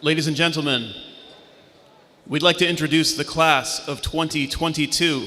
Ladies and gentlemen, we'd like to introduce the class of 2022.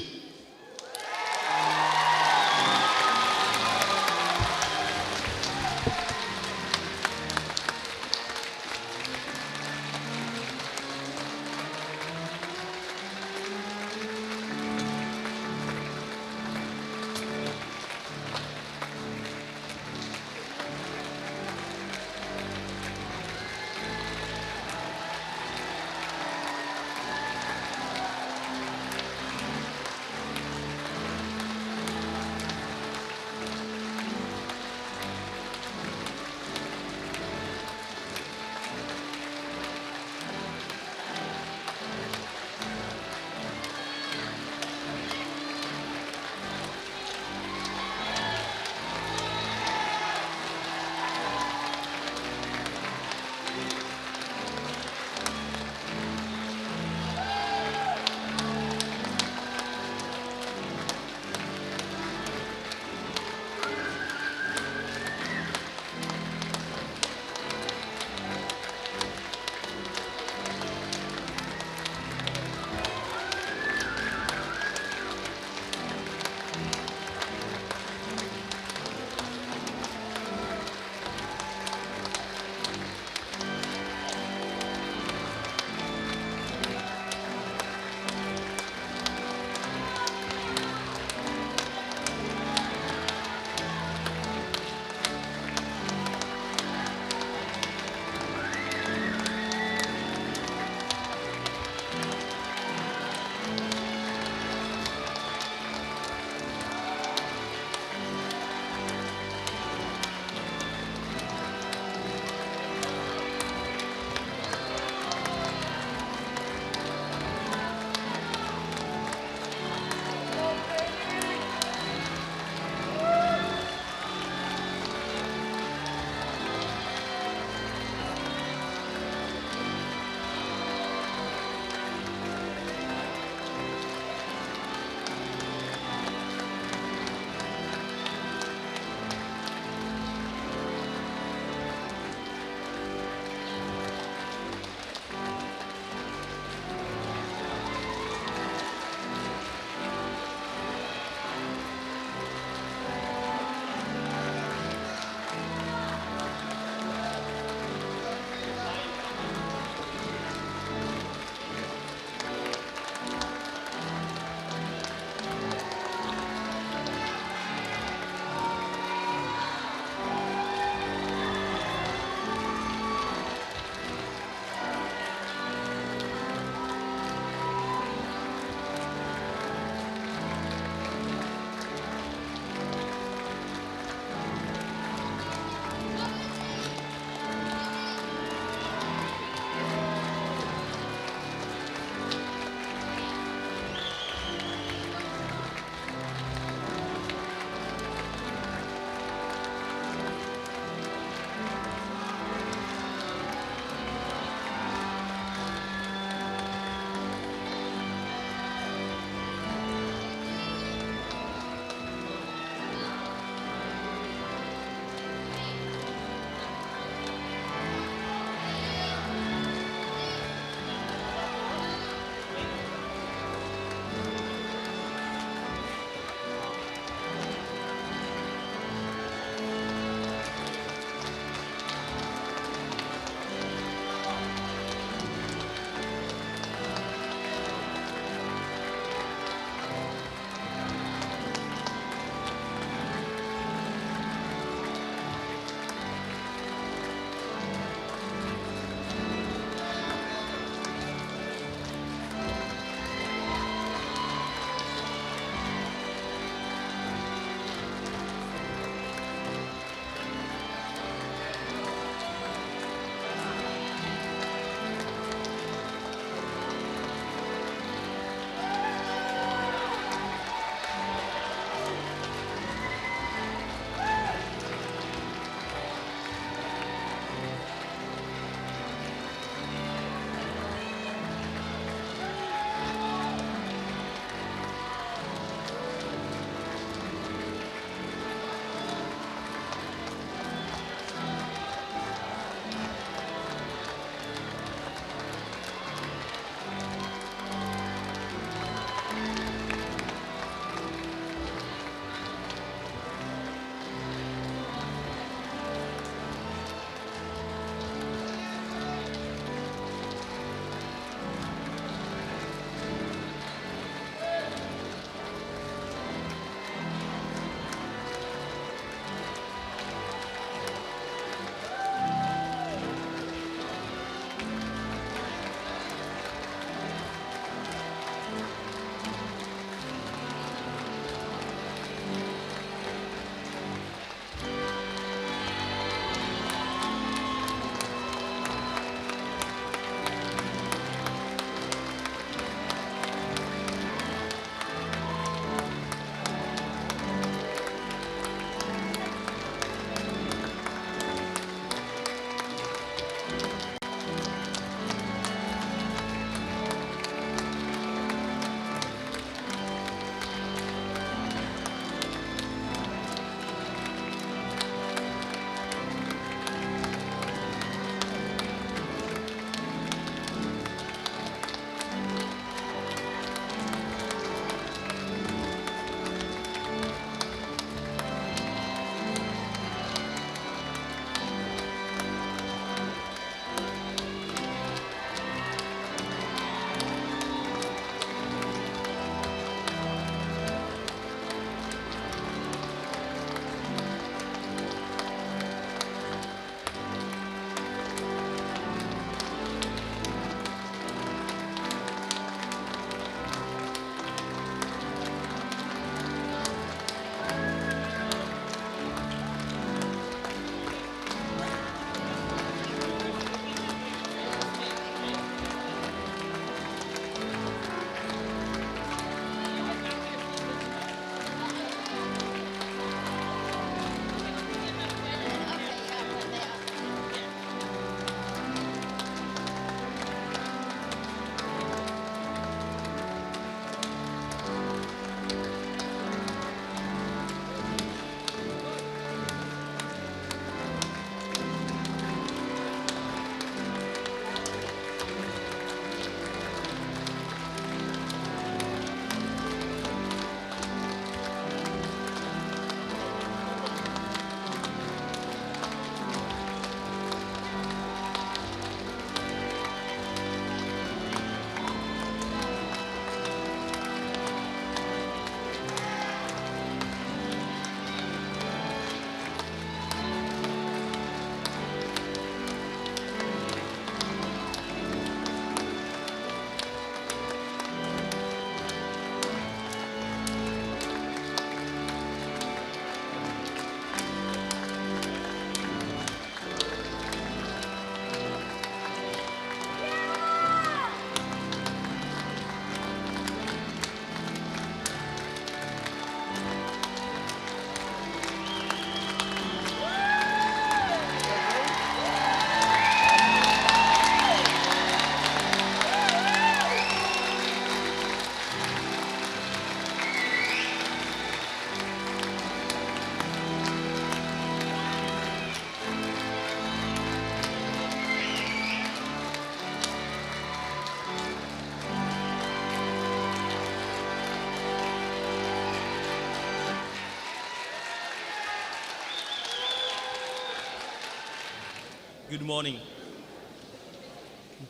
Good morning.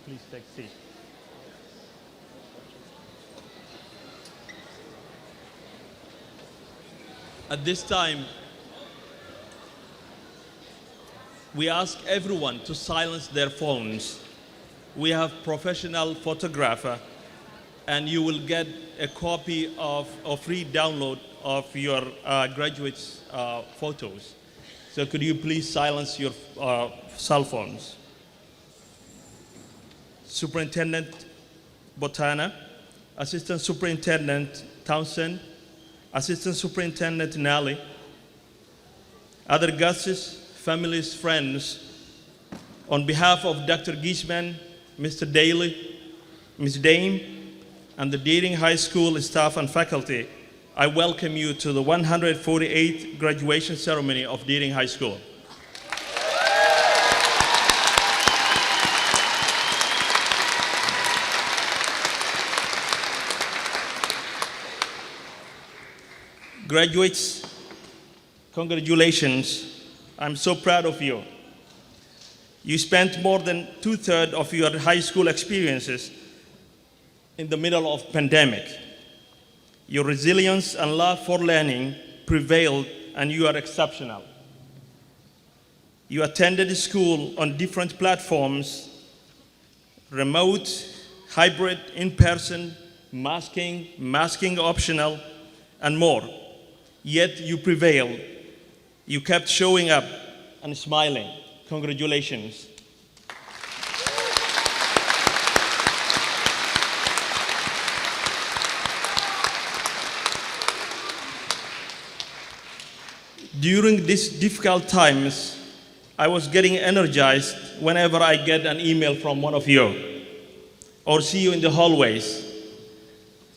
Please take a seat. At this time, we ask everyone to silence their phones. We have professional photographer, and you will get a copy of a free download of your graduates' photos. So could you please silence your cell phones? Superintendent Botana, Assistant Superintendent Townsend, Assistant Superintendent Nally, other guests, families, friends, on behalf of Dr. Giesman, Mr. Daly, Ms. Dame, and the Deering High School staff and faculty, I welcome you to the 148th graduation ceremony of Deering High School. Graduates, congratulations. I'm so proud of you. You spent more than 2/3 of your high school experiences in the middle of pandemic. Your resilience and love for learning prevailed, and you are exceptional. You attended school on different platforms: remote, hybrid, in-person, masking optional, and more. Yet you prevailed. You kept showing up and smiling. Congratulations. During these difficult times, I was getting energized whenever I get an email from one of you or see you in the hallways.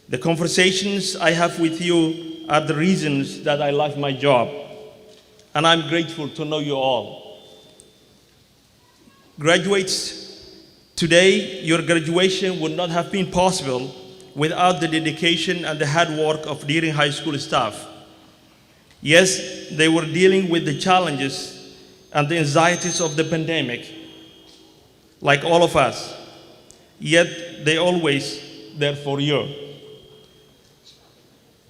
The conversations I have with you are the reasons that I love my job, and I'm grateful to know you all. Graduates, today your graduation would not have been possible without the dedication and the hard work of Deering High School staff. Yes, they were dealing with the challenges and the anxieties of the pandemic, like all of us, yet they always there for you.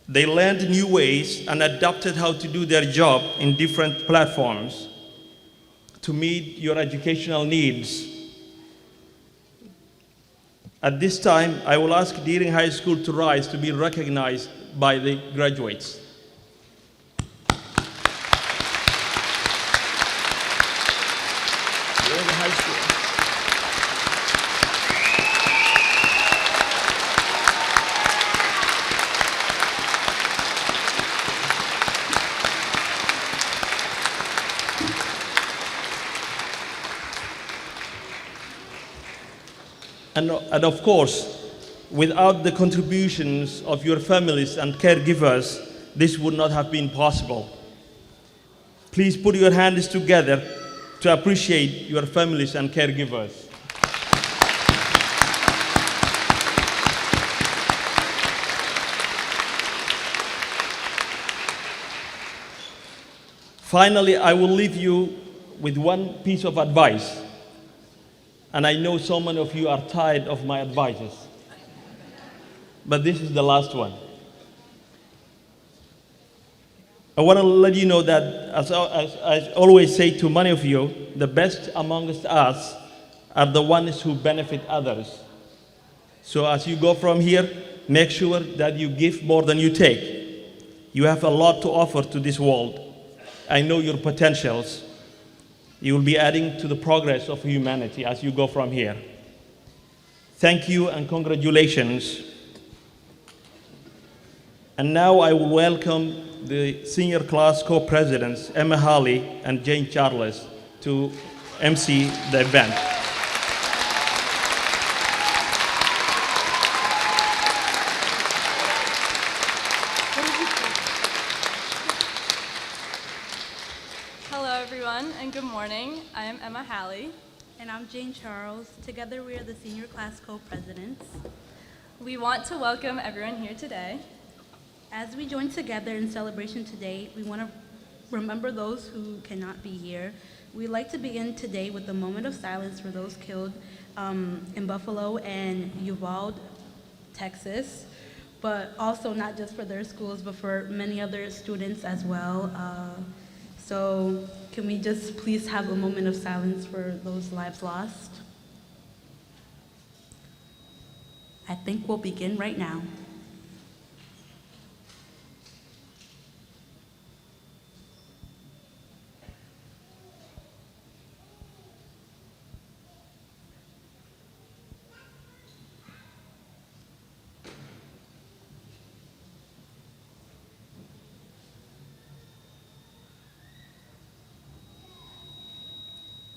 They learned new ways and adapted how to do their job in different platforms to meet your educational needs. At this time, I will ask Deering High School to rise to be recognized by the graduates. Deering High School. And of course, without the contributions of your families and caregivers, this would not have been possible. Please put your hands together to appreciate your families and caregivers. Finally, I will leave you with one piece of advice. And I know so many of you are tired of my advices, but this is the last one. I want to let you know that, as I always say to many of you, the best amongst us are the ones who benefit others. So as you go from here, make sure that you give more than you take. You have a lot to offer to this world. I know your potentials. You will be adding to the progress of humanity as you go from here. Thank you and congratulations. And now I will welcome the senior class co-presidents, Emma Halley and Jane Charles, to MC the event. And good morning. I am Emma Halley. And I'm Jane Charles. Together we are the senior class co-presidents. We want to welcome everyone here today. As we join together in celebration today, we want to remember those who cannot be here We'd like to begin today with a moment of silence for those killed in Buffalo and Uvalde, Texas, but also not just for their schools, but for many other students as well. So can we just please have a moment of silence for those lives lost? I think we'll begin right now.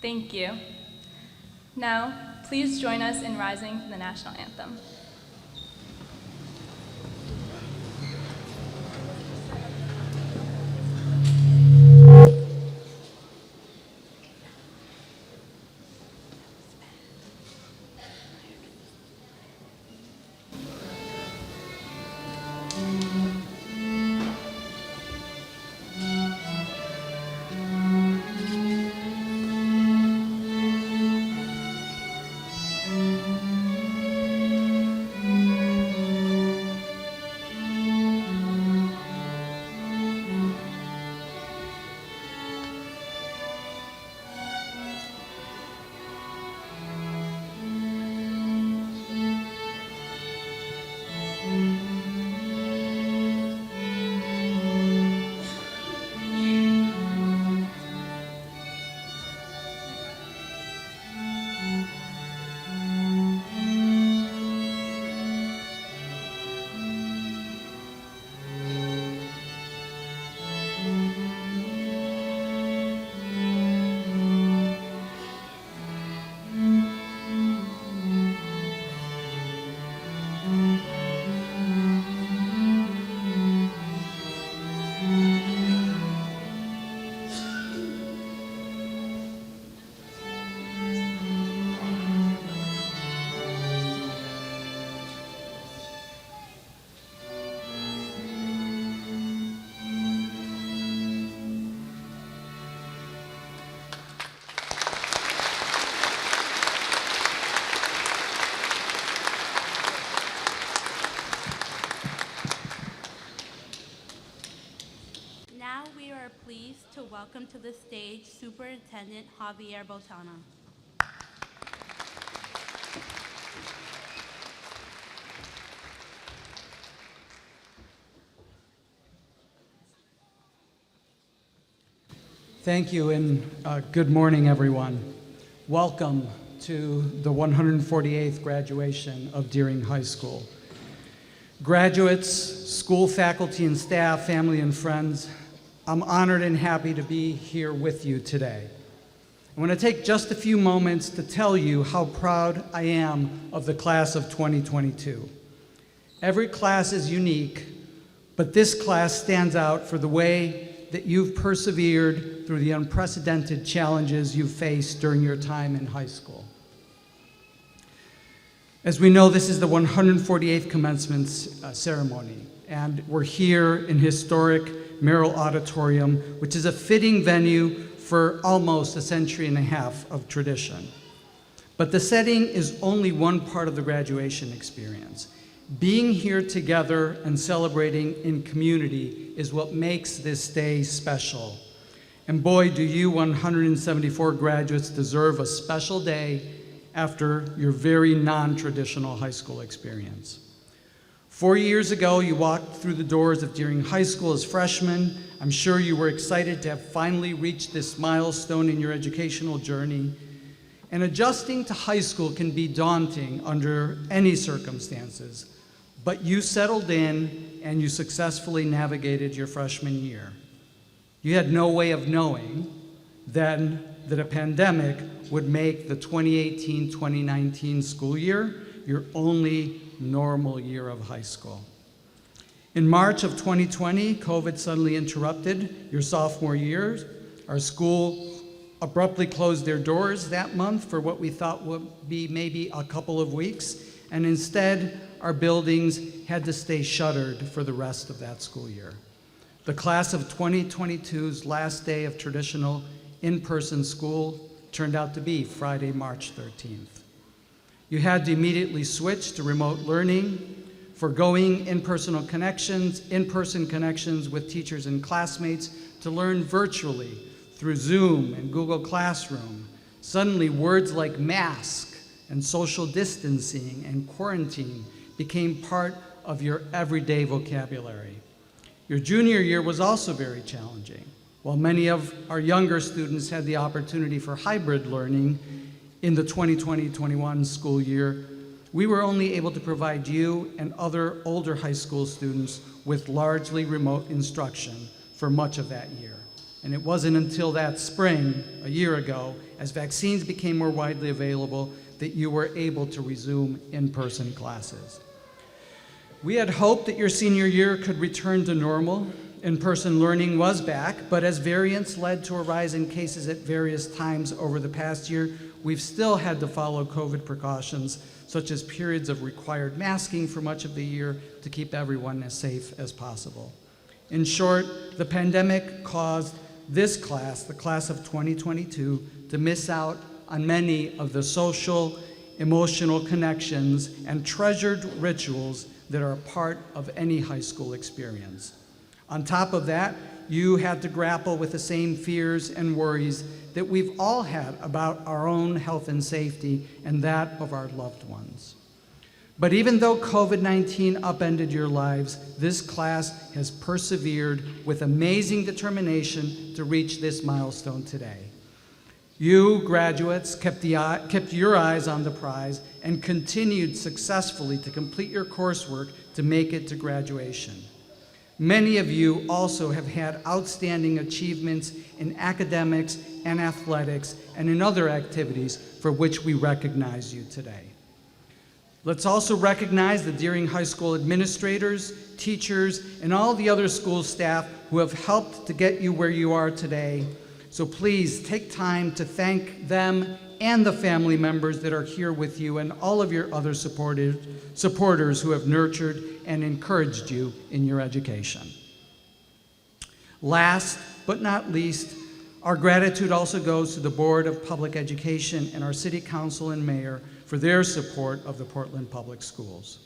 Thank you. Now, please join us in rising for the national anthem. Now we are pleased to welcome to the stage Superintendent Javier Botana. Thank you, and good morning, everyone. Welcome to the 148th graduation of Deering High School. Graduates, school faculty and staff, family and friends, I'm honored and happy to be here with you today. I want to take just a few moments to tell you how proud I am of the class of 2022. Every class is unique, but this class stands out for the way that you've persevered through the unprecedented challenges you've faced during your time in high school. As we know, this is the 148th commencement ceremony, and we're here in historic Merrill Auditorium, which is a fitting venue for almost a century and a half of tradition. But the setting is only one part of the graduation experience. Being here together and celebrating in community is what makes this day special. And boy, do you 174 graduates deserve a special day after your very non-traditional high school experience. 4 years ago, you walked through the doors of Deering High School as freshmen. I'm sure you were excited to have finally reached this milestone in your educational journey. And adjusting to high school can be daunting under any circumstances, but you settled in and you successfully navigated your freshman year. You had no way of knowing then that a pandemic would make the 2018-2019 school year your only normal year of high school. In March of 2020, COVID suddenly interrupted your sophomore year. Our school abruptly closed their doors that month for what we thought would be maybe a couple of weeks, and instead, our buildings had to stay shuttered for the rest of that school year. The class of 2022's last day of traditional in-person school turned out to be Friday, March 13th. You had to immediately switch to remote learning, forgoing in-person connections with teachers and classmates to learn virtually through Zoom and Google Classroom. Suddenly, words like mask and social distancing and quarantine became part of your everyday vocabulary. Your junior year was also very challenging. While many of our younger students had the opportunity for hybrid learning in the 2020-21 school year, we were only able to provide you and other older high school students with largely remote instruction for much of that year. And it wasn't until that spring, a year ago, as vaccines became more widely available, that you were able to resume in-person classes. We had hoped that your senior year could return to normal. In-person learning was back, but as variants led to a rise in cases at various times over the past year, we've still had to follow COVID precautions, such as periods of required masking for much of the year to keep everyone as safe as possible. In short, the pandemic caused this class, the class of 2022, to miss out on many of the social, emotional connections and treasured rituals that are a part of any high school experience. On top of that, you had to grapple with the same fears and worries that we've all had about our own health and safety and that of our loved ones. But even though COVID-19 upended your lives, this class has persevered with amazing determination to reach this milestone today. You, graduates, kept your eyes on the prize and continued successfully to complete your coursework to make it to graduation. Many of you also have had outstanding achievements in academics and athletics and in other activities for which we recognize you today. Let's also recognize the Deering High School administrators, teachers, and all the other school staff who have helped to get you where you are today. So please take time to thank them and the family members that are here with you and all of your other supporters who have nurtured and encouraged you in your education. Last but not least, our gratitude also goes to the Board of Public Education and our City Council and Mayor for their support of the Portland Public Schools.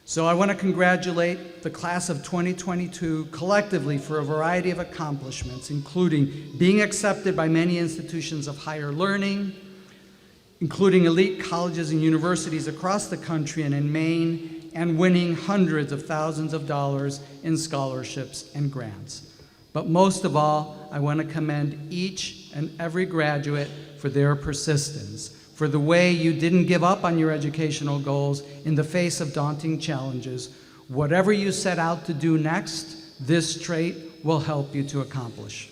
So I want to congratulate the class of 2022 collectively for a variety of accomplishments, including being accepted by many institutions of higher learning, including elite colleges and universities across the country and in Maine, and winning hundreds of thousands of dollars in scholarships and grants. But most of all, I want to commend each and every graduate for their persistence, for the way you didn't give up on your educational goals in the face of daunting challenges. Whatever you set out to do next, this trait will help you to accomplish.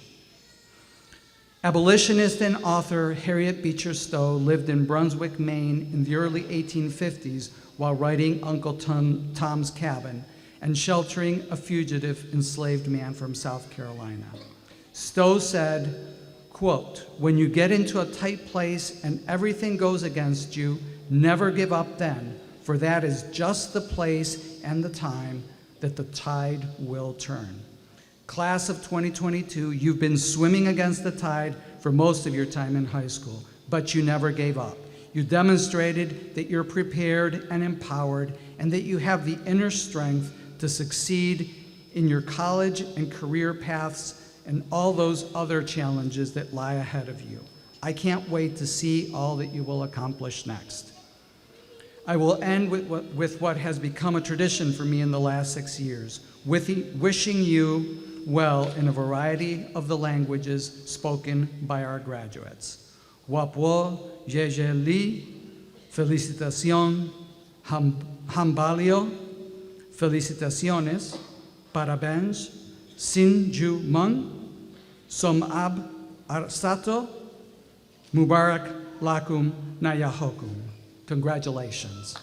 Abolitionist and author Harriet Beecher Stowe lived in Brunswick, Maine in the early 1850s while writing Uncle Tom's Cabin and sheltering a fugitive enslaved man from South Carolina. Stowe said, quote, "When you get into a tight place and everything goes against you, never give up then, for that is just the place and the time that the tide will turn." Class of 2022, you've been swimming against the tide for most of your time in high school, but you never gave up. You demonstrated that you're prepared and empowered and that you have the inner strength to succeed in your college and career paths and all those other challenges that lie ahead of you. I can't wait to see all that you will accomplish next. I will end with what has become a tradition for me in the last 6 years, wishing you well in a variety of the languages spoken by our graduates. Wapwo, Jejeli, Felicitación, Hambalio, Felicitaciones, Parabéns, Sinju Mun, Somab Arsato, Mubarak Lakum Nayahokum. Congratulations.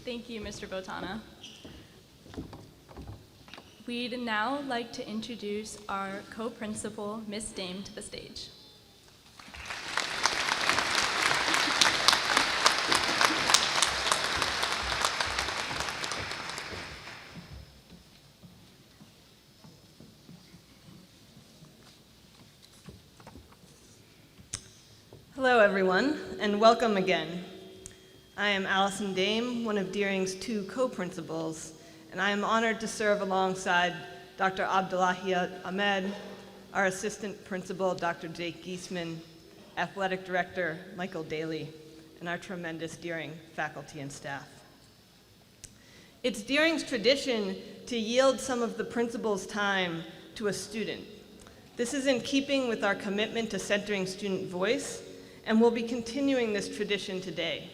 Thank you, Mr. Botana. We'd now like to introduce our co-principal, Ms. Dame, to the stage. Hello, everyone, and welcome again. I am Allison Dame, one of Deering's 2 co-principals, and I am honored to serve alongside Dr. Abdullahi Ahmed, our assistant principal, Dr. Jake Giesman, athletic director, Michael Daly, and our tremendous Deering faculty and staff. It's Deering's tradition to yield some of the principal's time to a student. This is in keeping with our commitment to centering student voice, and we'll be continuing this tradition today.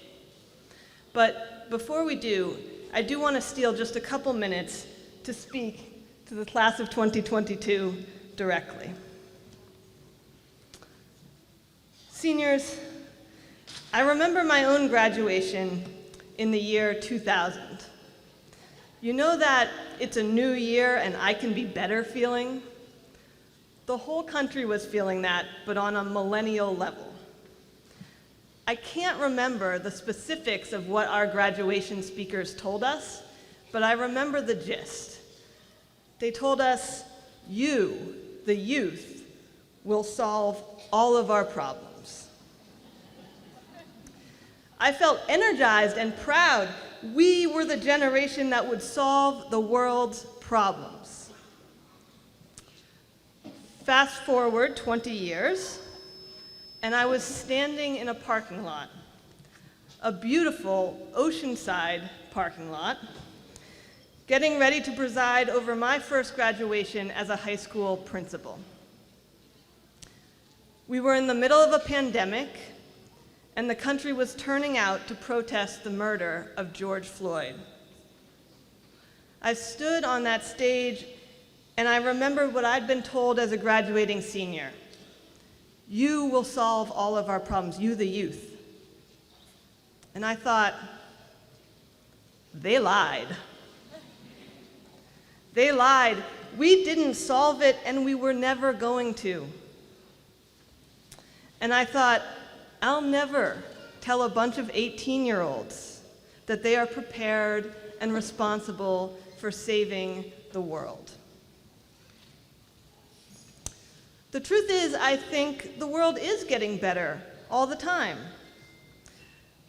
But before we do, I do want to steal just a couple minutes to speak to the class of 2022 directly. Seniors, I remember my own graduation in the year 2000. You know that it's a new year and I can be better feeling? The whole country was feeling that, but on a millennial level. I can't remember the specifics of what our graduation speakers told us, but I remember the gist. They told us, you, the youth, will solve all of our problems. I felt energized and proud. We were the generation that would solve the world's problems. Fast forward 20 years, and I was standing in a parking lot, a beautiful oceanside parking lot, getting ready to preside over my first graduation as a high school principal. We were in the middle of a pandemic, and the country was turning out to protest the murder of George Floyd. I stood on that stage, and I remembered what I'd been told as a graduating senior. You will solve all of our problems, you the youth. And I thought, they lied. They lied. We didn't solve it, and we were never going to. And I thought, I'll never tell a bunch of 18-year-olds that they are prepared and responsible for saving the world. The truth is, I think the world is getting better all the time.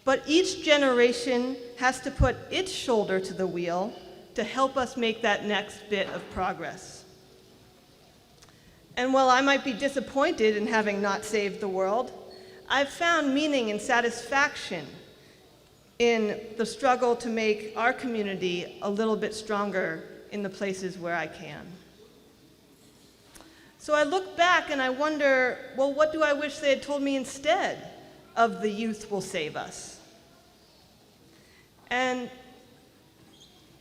But each generation has to put its shoulder to the wheel to help us make that next bit of progress. And while I might be disappointed in having not saved the world, I've found meaning and satisfaction in the struggle to make our community a little bit stronger in the places where I can. So I look back and I wonder, well, what do I wish they had told me instead of the youth will save us? And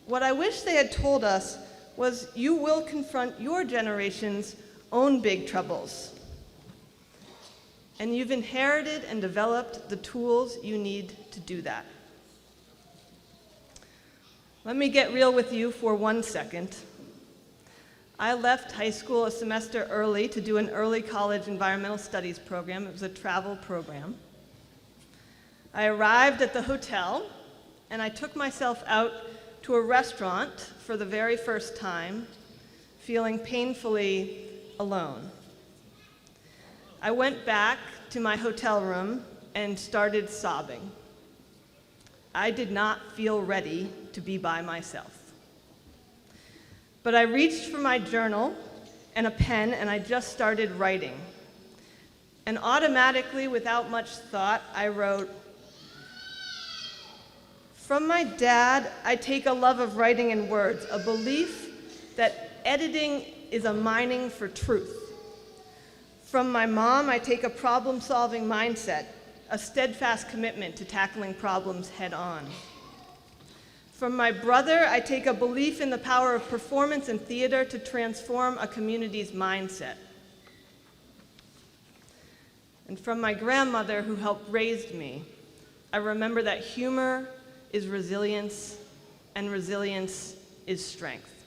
what I wish they had told us was you will confront your generation's own big troubles. And you've inherited and developed the tools you need to do that. Let me get real with you for 1 second. I left high school a semester early to do an early college environmental studies program. It was a travel program. I arrived at the hotel, and I took myself out to a restaurant for the very first time, feeling painfully alone. I went back to my hotel room and started sobbing. I did not feel ready to be by myself. But I reached for my journal and a pen, and I just started writing. And automatically, without much thought, I wrote, "From my dad, I take a love of writing in words, a belief that editing is a mining for truth. From my mom, I take a problem-solving mindset, a steadfast commitment to tackling problems head-on. From my brother, I take a belief in the power of performance and theater to transform a community's mindset. And from my grandmother, who helped raise me, I remember that humor is resilience, and resilience is strength."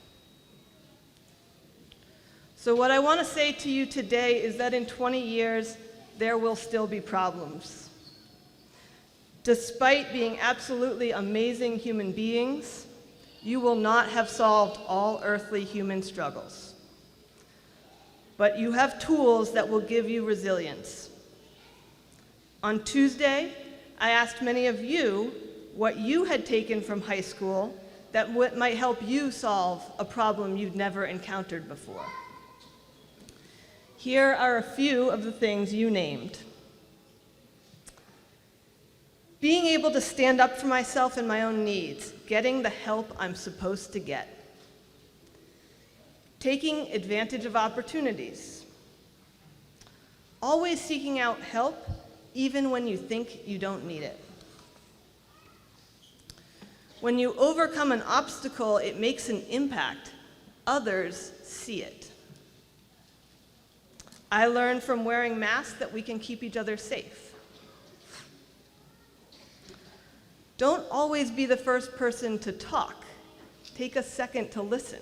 So what I want to say to you today is that in 20 years, there will still be problems. Despite being absolutely amazing human beings, you will not have solved all earthly human struggles. But you have tools that will give you resilience. On Tuesday, I asked many of you what you had taken from high school that might help you solve a problem you'd never encountered before. Here are a few of the things you named. Being able to stand up for myself and my own needs, getting the help I'm supposed to get. Taking advantage of opportunities. Always seeking out help, even when you think you don't need it. When you overcome an obstacle, it makes an impact. Others see it. I learned from wearing masks that we can keep each other safe. Don't always be the first person to talk. Take a second to listen.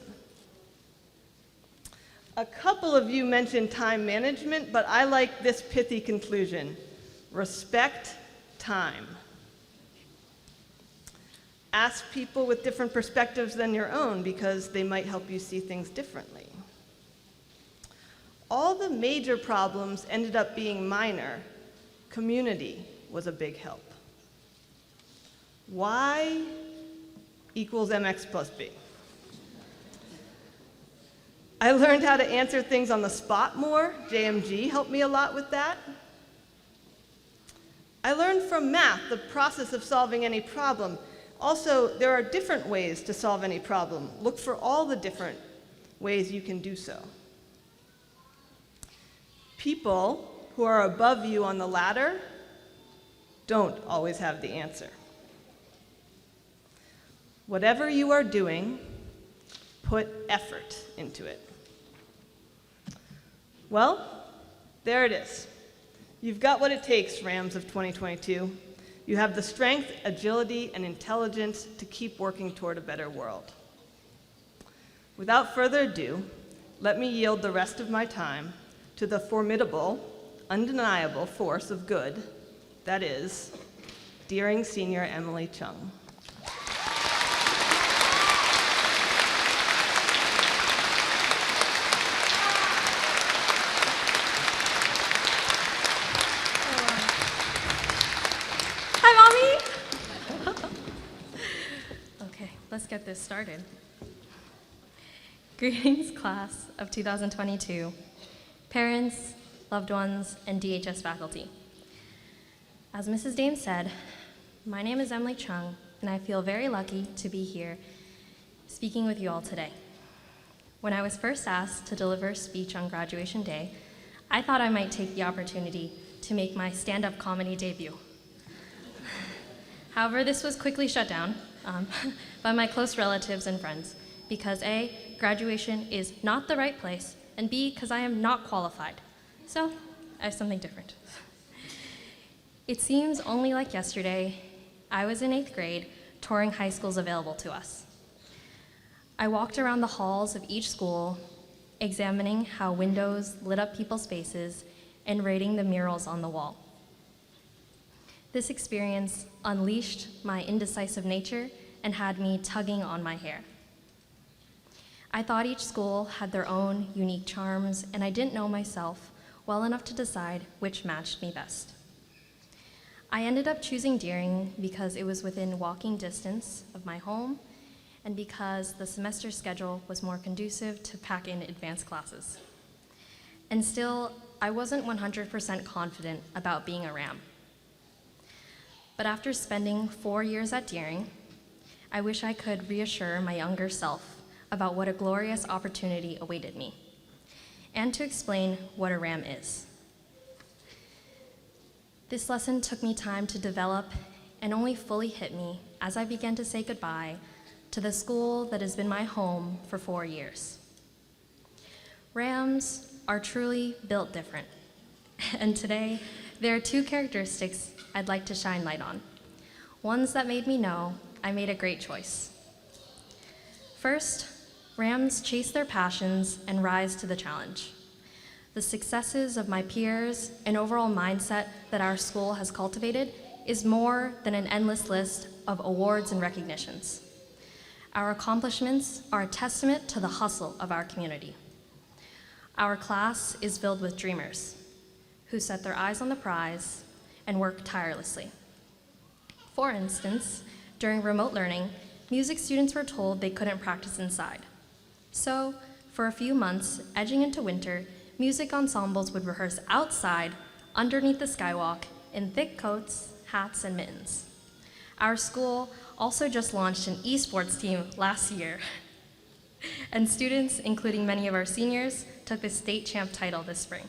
A couple of you mentioned time management, but I like this pithy conclusion. Respect time. Ask people with different perspectives than your own because they might help you see things differently. All the major problems ended up being minor. Community was a big help. Y equals mx plus b. I learned how to answer things on the spot more. JMG helped me a lot with that. I learned from math the process of solving any problem. Also, there are different ways to solve any problem. Look for all the different ways you can do so. People who are above you on the ladder don't always have the answer. Whatever you are doing, put effort into it. Well, there it is. You've got what it takes, Rams of 2022. You have the strength, agility, and intelligence to keep working toward a better world. Without further ado, let me yield the rest of my time to the formidable, undeniable force of good, that is, Deering Senior Emily Chung. Let's get this started. Greetings, class of 2022, parents, loved ones, and DHS faculty. As Mrs. Dame said, my name is Emily Chung, and I feel very lucky to be here speaking with you all today. When I was first asked to deliver a speech on graduation day, I thought I might take the opportunity to make my stand-up comedy debut. However, this was quickly shut down by my close relatives and friends because A, graduation is not the right place, and B, because I am not qualified. So I have something different. It seems only like yesterday, I was in 8th grade touring high schools available to us. I walked around the halls of each school, examining how windows lit up people's faces and rating the murals on the wall. This experience unleashed my indecisive nature and had me tugging on my hair. I thought each school had their own unique charms, and I didn't know myself well enough to decide which matched me best. I ended up choosing Deering because it was within walking distance of my home and because the semester schedule was more conducive to pack in advanced classes. And still, I wasn't 100% confident about being a RAM. But after spending 4 years at Deering, I wish I could reassure my younger self about what a glorious opportunity awaited me, and to explain what a RAM is. This lesson took me time to develop and only fully hit me as I began to say goodbye to the school that has been my home for 4 years. RAMs are truly built different, and today there are 2 characteristics I'd like to shine light on, ones that made me know I made a great choice. First, RAMs chase their passions and rise to the challenge. The successes of my peers and overall mindset that our school has cultivated is more than an endless list of awards and recognitions. Our accomplishments are a testament to the hustle of our community. Our class is filled with dreamers who set their eyes on the prize and work tirelessly. For instance, during remote learning, music students were told they couldn't practice inside. So, for a few months, edging into winter, music ensembles would rehearse outside, underneath the skywalk, in thick coats, hats, and mittens. Our school also just launched an esports team last year, and students, including many of our seniors, took the state champ title this spring.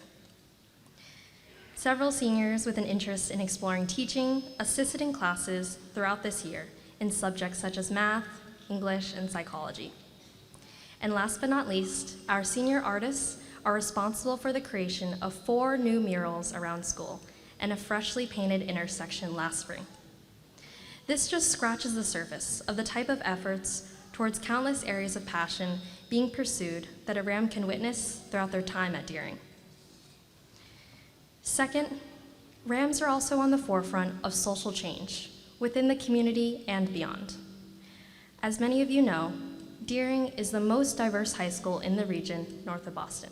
Several seniors with an interest in exploring teaching assisted in classes throughout this year in subjects such as math, English, and psychology. And last but not least, our senior artists are responsible for the creation of 4 new murals around school and a freshly painted intersection last spring. This just scratches the surface of the type of efforts towards countless areas of passion being pursued that a RAM can witness throughout their time at Deering. Second, RAMs are also on the forefront of social change within the community and beyond. As many of you know, Deering is the most diverse high school in the region north of Boston.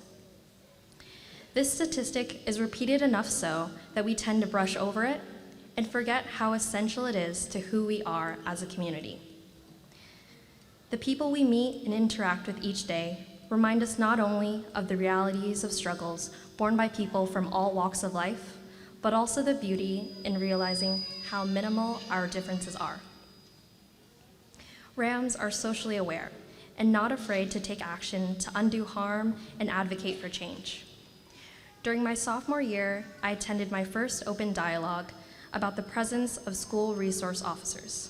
This statistic is repeated enough so that we tend to brush over it and forget how essential it is to who we are as a community. The people we meet and interact with each day remind us not only of the realities of struggles borne by people from all walks of life, but also the beauty in realizing how minimal our differences are. RAMs are socially aware and not afraid to take action to undo harm and advocate for change. During my sophomore year, I attended my first open dialogue about the presence of school resource officers.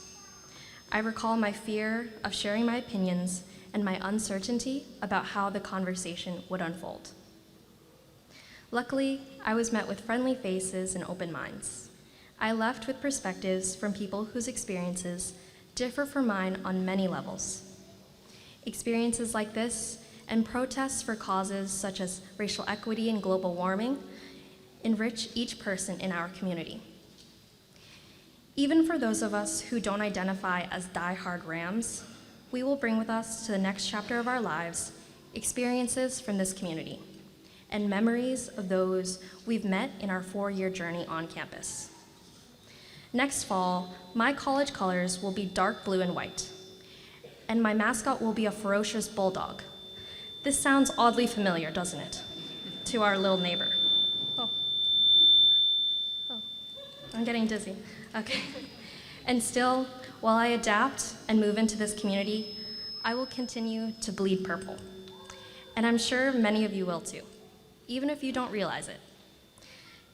I recall my fear of sharing my opinions and my uncertainty about how the conversation would unfold. Luckily, I was met with friendly faces and open minds. I left with perspectives from people whose experiences differ from mine on many levels. Experiences like this and protests for causes such as racial equity and global warming enrich each person in our community. Even for those of us who don't identify as die-hard Rams, we will bring with us to the next chapter of our lives experiences from this community and memories of those we've met in our 4-year journey on campus. Next fall, my college colors will be dark blue and white, and my mascot will be a ferocious bulldog. This sounds oddly familiar, doesn't it, to our little neighbor? Oh, I'm getting dizzy. Okay. And still, while I adapt and move into this community, I will continue to bleed purple. And I'm sure many of you will too, even if you don't realize it.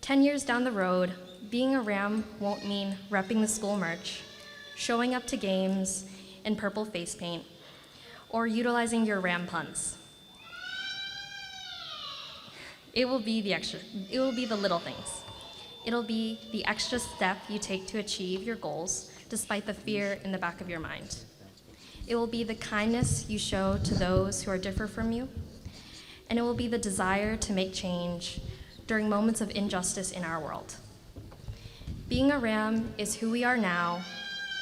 10 years down the road, being a Ram won't mean repping the school merch, showing up to games in purple face paint, or utilizing your Ram puns. It will be the little things. It'll be the extra step you take to achieve your goals despite the fear in the back of your mind. It will be the kindness you show to those who are different from you, and it will be the desire to make change during moments of injustice in our world. Being a Ram is who we are now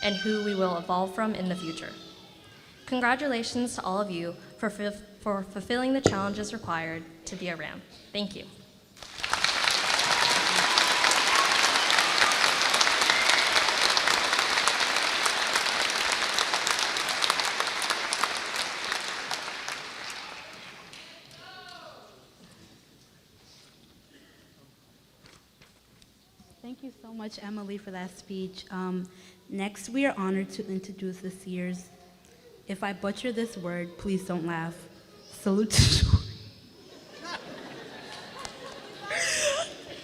and who we will evolve from in the future. Congratulations to all of you for fulfilling the challenges required to be a Ram. Thank you. Thank you so much, Emily, for that speech. Next, we are honored to introduce this year's, if I butcher this word, please don't laugh, Salutatorian.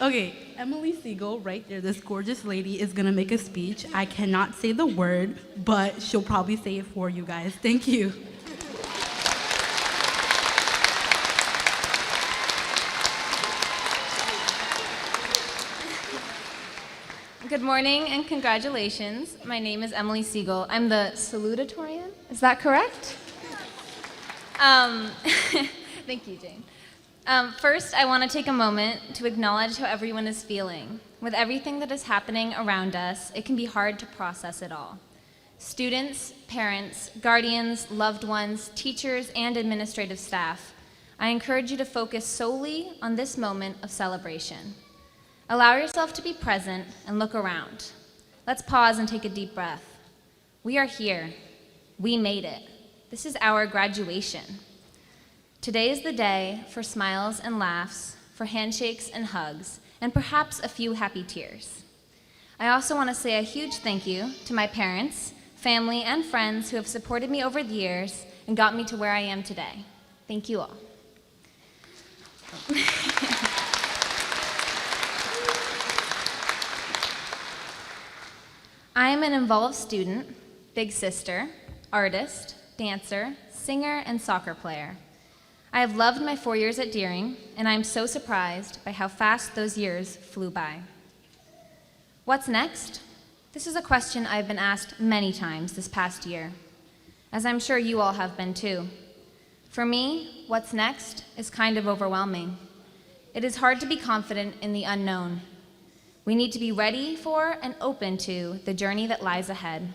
Okay, Emily Siegel, right there, this gorgeous lady, is gonna make a speech. I cannot say the word, but she'll probably say it for you guys. Thank you. Good morning and congratulations. My name is Emily Siegel. I'm the Salutatorian. Is that correct? Thank you, Jane. First, I want to take a moment to acknowledge how everyone is feeling. With everything that is happening around us, it can be hard to process it all. Students, parents, guardians, loved ones, teachers, and administrative staff, I encourage you to focus solely on this moment of celebration. Allow yourself to be present and look around. Let's pause and take a deep breath. We are here. We made it. This is our graduation. Today is the day for smiles and laughs, for handshakes and hugs, and perhaps a few happy tears. I also want to say a huge thank you to my parents, family, and friends who have supported me over the years and got me to where I am today. Thank you all. I am an involved student, big sister, artist, dancer, singer, and soccer player. I have loved my 4 years at Deering, and I am so surprised by how fast those years flew by. What's next? This is a question I've been asked many times this past year, as I'm sure you all have been too. For me, what's next is kind of overwhelming. It is hard to be confident in the unknown. We need to be ready for and open to the journey that lies ahead.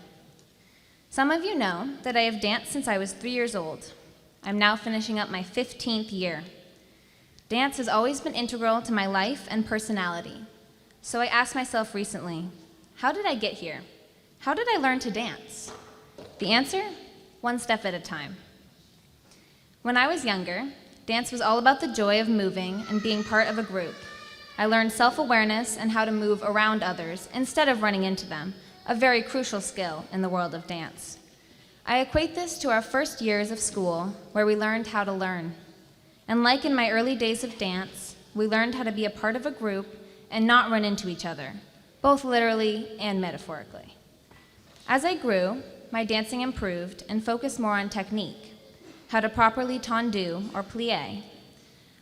Some of you know that I have danced since I was 3 years old. I'm now finishing up my 15th year. Dance has always been integral to my life and personality. So I asked myself recently, how did I get here? How did I learn to dance? The answer? One step at a time. When I was younger, dance was all about the joy of moving and being part of a group. I learned self-awareness and how to move around others instead of running into them, a very crucial skill in the world of dance. I equate this to our first years of school, where we learned how to learn. And like in my early days of dance, we learned how to be a part of a group and not run into each other, both literally and metaphorically. As I grew, my dancing improved and focused more on technique, how to properly tendu or plie.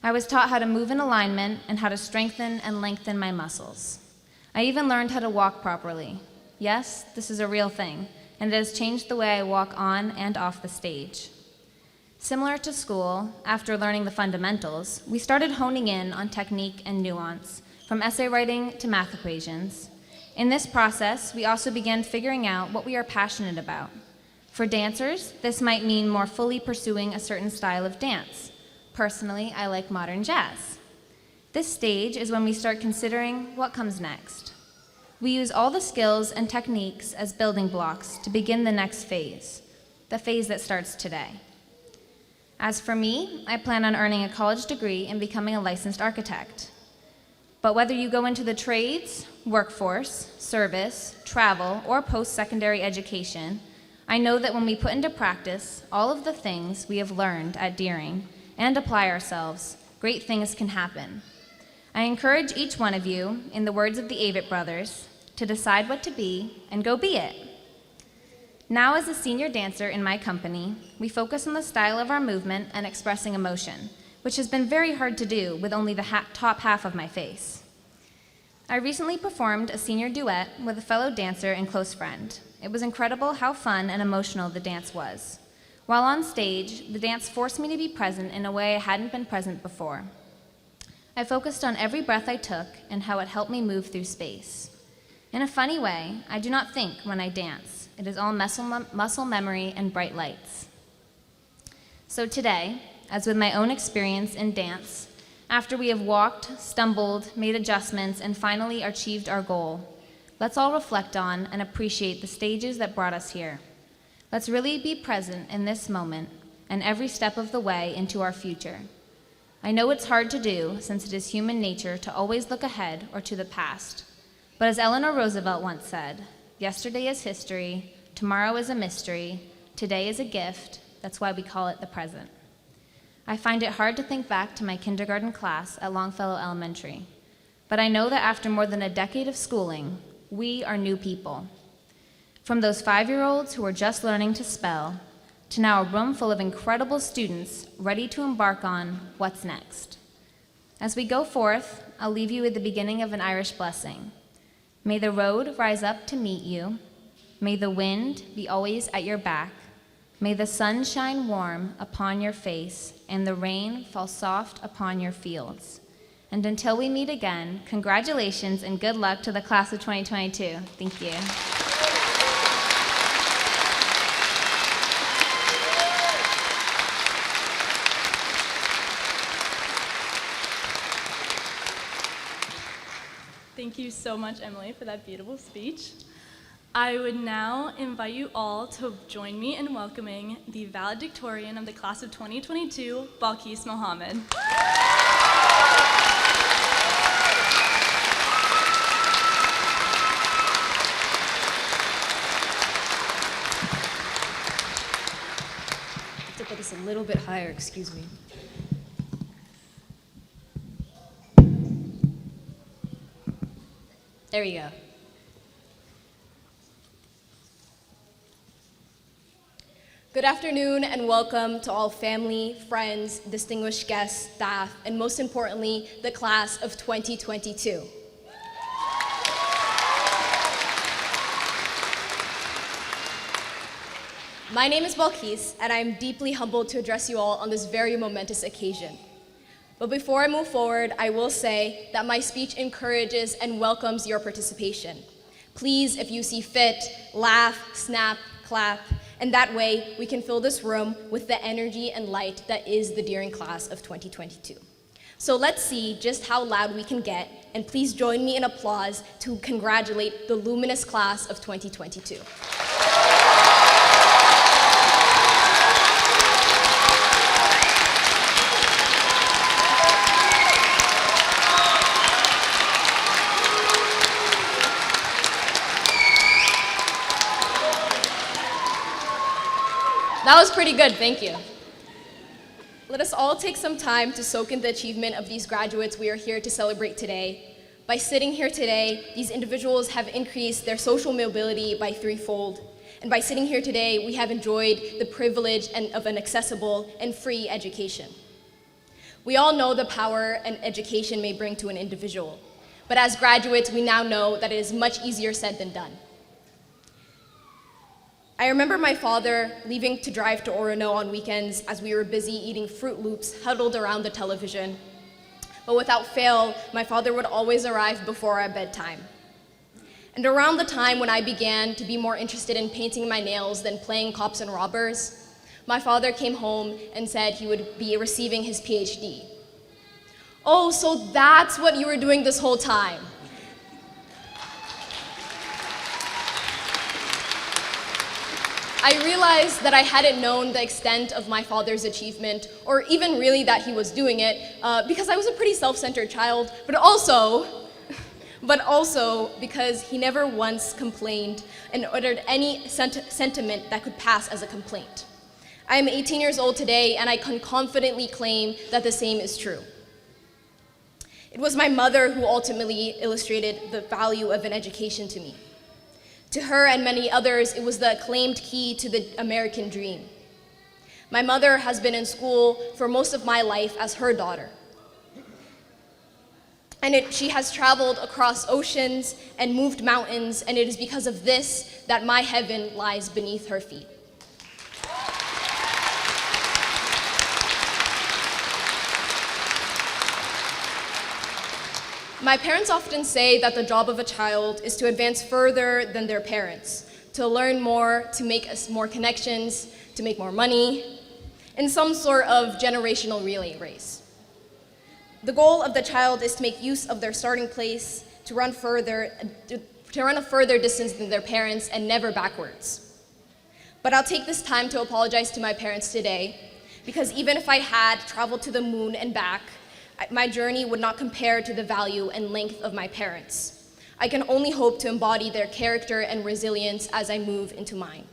I was taught how to move in alignment and how to strengthen and lengthen my muscles. I even learned how to walk properly. Yes, this is a real thing, and it has changed the way I walk on and off the stage. Similar to school, after learning the fundamentals, we started honing in on technique and nuance, from essay writing to math equations. In this process, we also began figuring out what we are passionate about. For dancers, this might mean more fully pursuing a certain style of dance. Personally, I like modern jazz. This stage is when we start considering what comes next. We use all the skills and techniques as building blocks to begin the next phase, the phase that starts today. As for me, I plan on earning a college degree and becoming a licensed architect. But whether you go into the trades, workforce, service, travel, or post-secondary education, I know that when we put into practice all of the things we have learned at Deering and apply ourselves, great things can happen. I encourage each one of you, in the words of the Avett brothers, to decide what to be and go be it. Now, as a senior dancer in my company, we focus on the style of our movement and expressing emotion, which has been very hard to do with only the top half of my face. I recently performed a senior duet with a fellow dancer and close friend. It was incredible how fun and emotional the dance was. While on stage, the dance forced me to be present in a way I hadn't been present before. I focused on every breath I took and how it helped me move through space. In a funny way, I do not think when I dance. It is all muscle memory and bright lights. So today, as with my own experience in dance, after we have walked, stumbled, made adjustments, and finally achieved our goal, let's all reflect on and appreciate the stages that brought us here. Let's really be present in this moment and every step of the way into our future. I know it's hard to do since it is human nature to always look ahead or to the past. But as Eleanor Roosevelt once said, yesterday is history, tomorrow is a mystery, today is a gift, that's why we call it the present. I find it hard to think back to my kindergarten class at Longfellow Elementary, but I know that after more than a decade of schooling, we are new people. From those 5-year-olds who were just learning to spell, to now a room full of incredible students ready to embark on what's next. As we go forth, I'll leave you with the beginning of an Irish blessing. May the road rise up to meet you. May the wind be always at your back. May the sun shine warm upon your face and the rain fall soft upon your fields. And until we meet again, congratulations and good luck to the class of 2022. Thank you. Thank you so much, Emily, for that beautiful speech. I would now invite you all to join me in welcoming the valedictorian of the class of 2022, Balkis Mohammed. I have to put this a little bit higher, excuse me. There we go. Good afternoon and welcome to all family, friends, distinguished guests, staff, and most importantly, the class of 2022. My name is Balkis, and I'm deeply humbled to address you all on this very momentous occasion. But before I move forward, I will say that my speech encourages and welcomes your participation. Please, if you see fit, laugh, snap, clap, and that way we can fill this room with the energy and light that is the Deering class of 2022. So let's see just how loud we can get, and please join me in applause to congratulate the luminous class of 2022. That was pretty good, thank you. Let us all take some time to soak in the achievement of these graduates we are here to celebrate today. By sitting here today, these individuals have increased their social mobility by threefold. And by sitting here today, we have enjoyed the privilege of an accessible and free education. We all know the power an education may bring to an individual. But as graduates, we now know that it is much easier said than done. I remember my father leaving to drive to Orono on weekends as we were busy eating Fruit Loops huddled around the television. But without fail, my father would always arrive before our bedtime. And around the time when I began to be more interested in painting my nails than playing cops and robbers, my father came home and said he would be receiving his PhD. Oh, so that's what you were doing this whole time. I realized that I hadn't known the extent of my father's achievement, or even really that he was doing it, because I was a pretty self-centered child, but also because he never once complained and uttered any sentiment that could pass as a complaint. I am 18 years old today, and I can confidently claim that the same is true. It was my mother who ultimately illustrated the value of an education to me. To her and many others, it was the acclaimed key to the American dream. My mother has been in school for most of my life as her daughter. And she has traveled across oceans and moved mountains, and it is because of this that my heaven lies beneath her feet. My parents often say that the job of a child is to advance further than their parents, to learn more, to make more connections, to make more money, in some sort of generational relay race. The goal of the child is to make use of their starting place, to run a further distance than their parents and never backwards. But I'll take this time to apologize to my parents today, because even if I had traveled to the moon and back, my journey would not compare to the value and length of my parents. I can only hope to embody their character and resilience as I move into mine.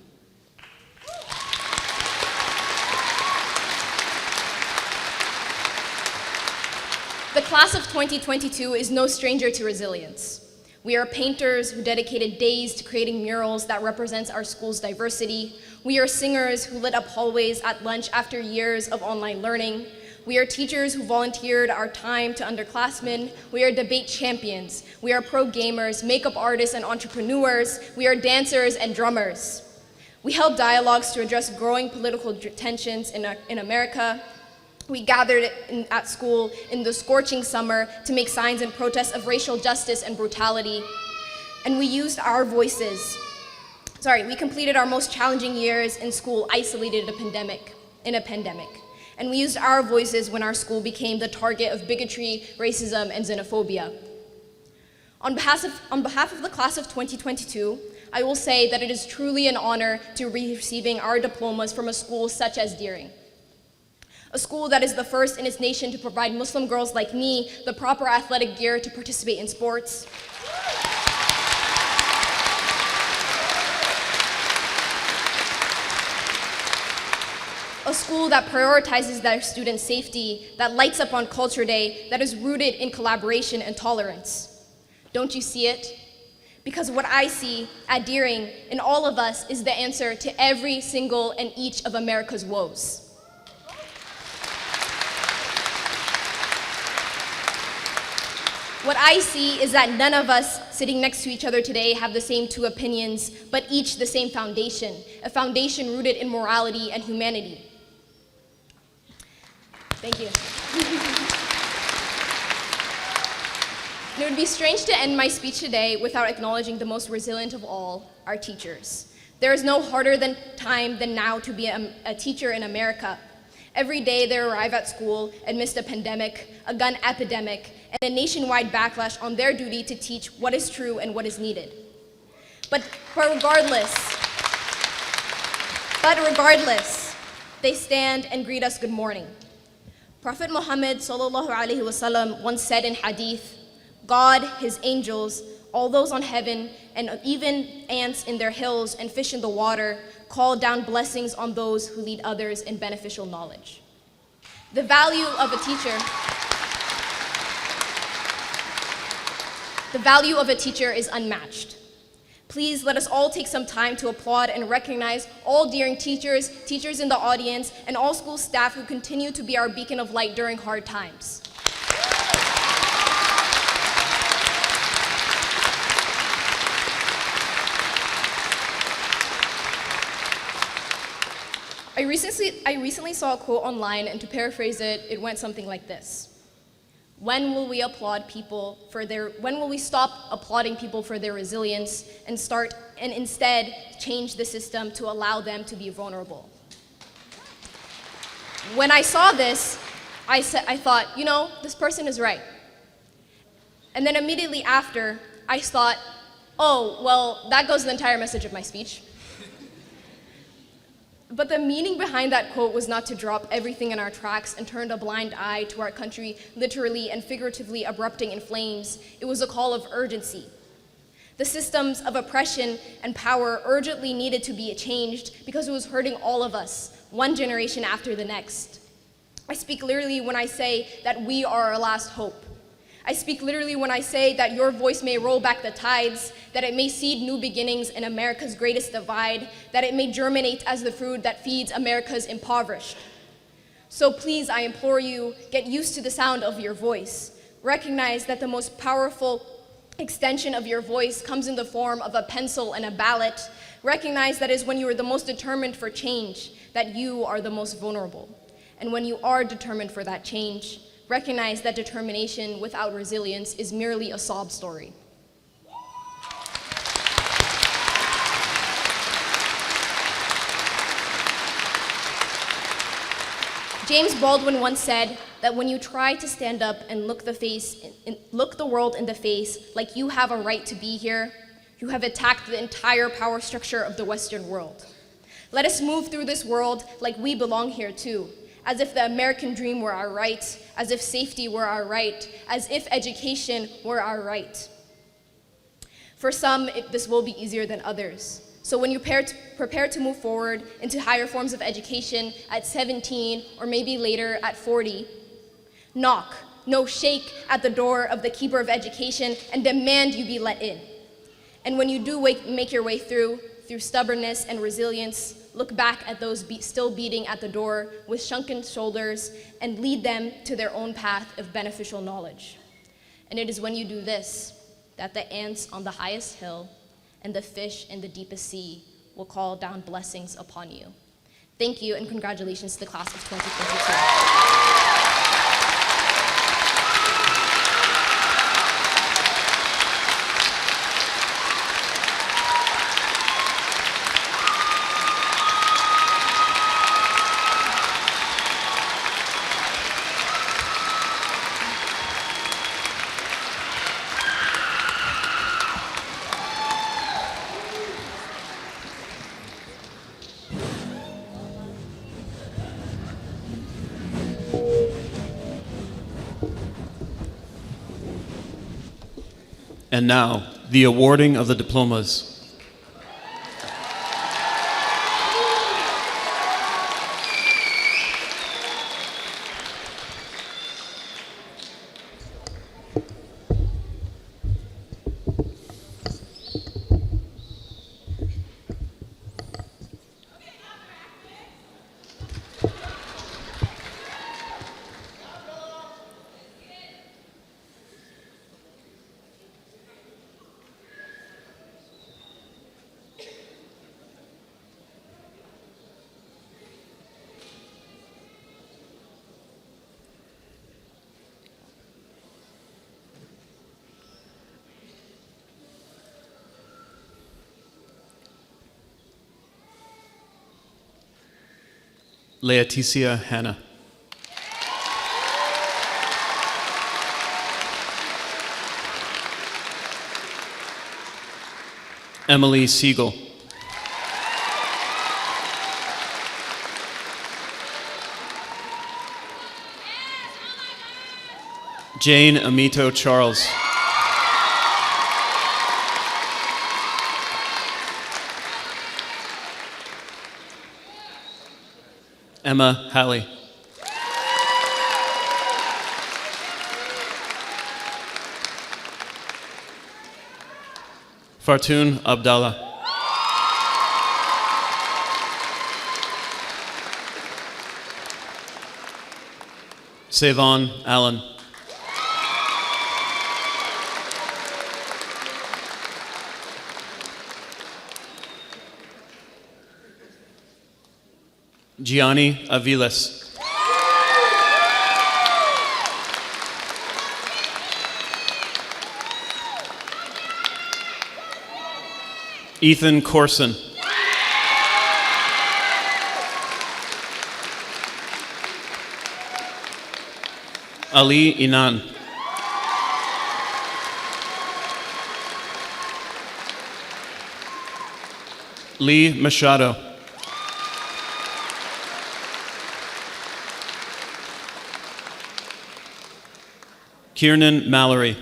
The class of 2022 is no stranger to resilience. We are painters who dedicated days to creating murals that represents our school's diversity. We are singers who lit up hallways at lunch after years of online learning. We are teachers who volunteered our time to underclassmen. We are debate champions. We are pro gamers, makeup artists, and entrepreneurs. We are dancers and drummers. We held dialogues to address growing political tensions in America. We gathered at school in the scorching summer to make signs in protest of racial justice and brutality. And we used our voices. We completed our most challenging years in school isolated in a pandemic. And we used our voices when our school became the target of bigotry, racism, and xenophobia. On behalf of the class of 2022, I will say that it is truly an honor to be receiving our diplomas from a school such as Deering. A school that is the first in its nation to provide Muslim girls like me the proper athletic gear to participate in sports. A school that prioritizes their students' safety, that lights up on Culture Day, that is rooted in collaboration and tolerance. Don't you see it? Because what I see at Deering in all of us is the answer to every single and each of America's woes. What I see is that none of us sitting next to each other today have the same two opinions, but each the same foundation, a foundation rooted in morality and humanity. Thank you. It would be strange to end my speech today without acknowledging the most resilient of all, our teachers. There is no harder time than now to be a teacher in America. Every day they arrive at school amidst a pandemic, a gun epidemic, and a nationwide backlash on their duty to teach what is true and what is needed. But regardless, they stand and greet us good morning. Prophet Muhammad sallallahu alaihi wasallam once said in hadith, God, his angels, all those on heaven, and even ants in their hills and fish in the water, call down blessings on those who lead others in beneficial knowledge. The value of a teacher is unmatched. Please let us all take some time to applaud and recognize all Deering teachers, teachers in the audience, and all school staff who continue to be our beacon of light during hard times. I recently saw a quote online, and to paraphrase it, it went something like this. When will we stop applauding people for their resilience and instead change the system to allow them to be vulnerable? When I saw this, I thought, this person is right. And then immediately after, I thought, oh, well, that goes the entire message of my speech. But the meaning behind that quote was not to drop everything in our tracks and turn a blind eye to our country literally and figuratively erupting in flames. It was a call of urgency. The systems of oppression and power urgently needed to be changed because it was hurting all of us, one generation after the next. I speak literally when I say that we are our last hope. I speak literally when I say that your voice may roll back the tides, that it may seed new beginnings in America's greatest divide, that it may germinate as the fruit that feeds America's impoverished. So please, I implore you, get used to the sound of your voice. Recognize that the most powerful extension of your voice comes in the form of a pencil and a ballot. Recognize that is when you are the most determined for change, that you are the most vulnerable. And when you are determined for that change, recognize that determination without resilience is merely a sob story. James Baldwin once said that when you try to stand up and look the world in the face like you have a right to be here, you have attacked the entire power structure of the Western world. Let us move through this world like we belong here too, as if the American dream were our right, as if safety were our right, as if education were our right. For some, this will be easier than others. So when you prepare to move forward into higher forms of education at 17 or maybe later at 40, knock, no, shake at the door of the keeper of education and demand you be let in. And when you do make your way through stubbornness and resilience, look back at those still beating at the door with shrunken shoulders and lead them to their own path of beneficial knowledge. And it is when you do this that the ants on the highest hill and the fish in the deepest sea will call down blessings upon you. Thank you and congratulations to the class of 2022. And now, the awarding of the diplomas. Laeticia Hannah. Emily Siegel. Jane Amito Charles. Emma Halley. Fartun Abdallah. Savon Allen. Gianni Aviles. Ethan Corson. Ali Inan. Lee Machado. Kiernan Mallory.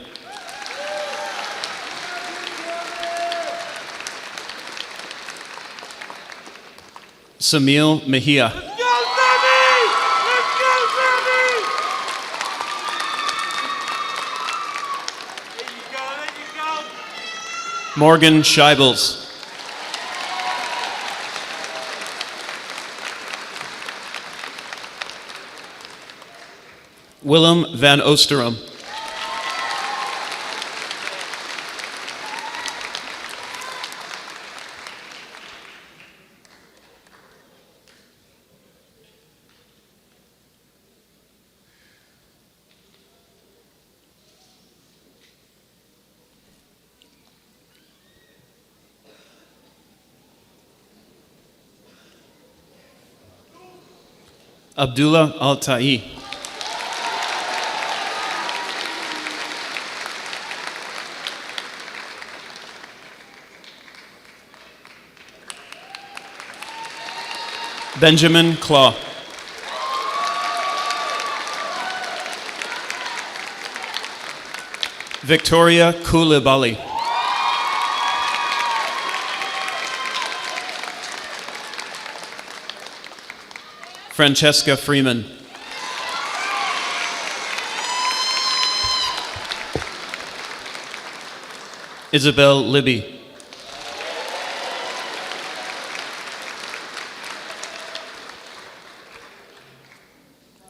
Samil Mejia. Morgan Scheibels. Willem van Oosterom. Abdullah Al-Ta'i. Benjamin Claw. Victoria Koulibaly. Francesca Freeman. Isabel Libby.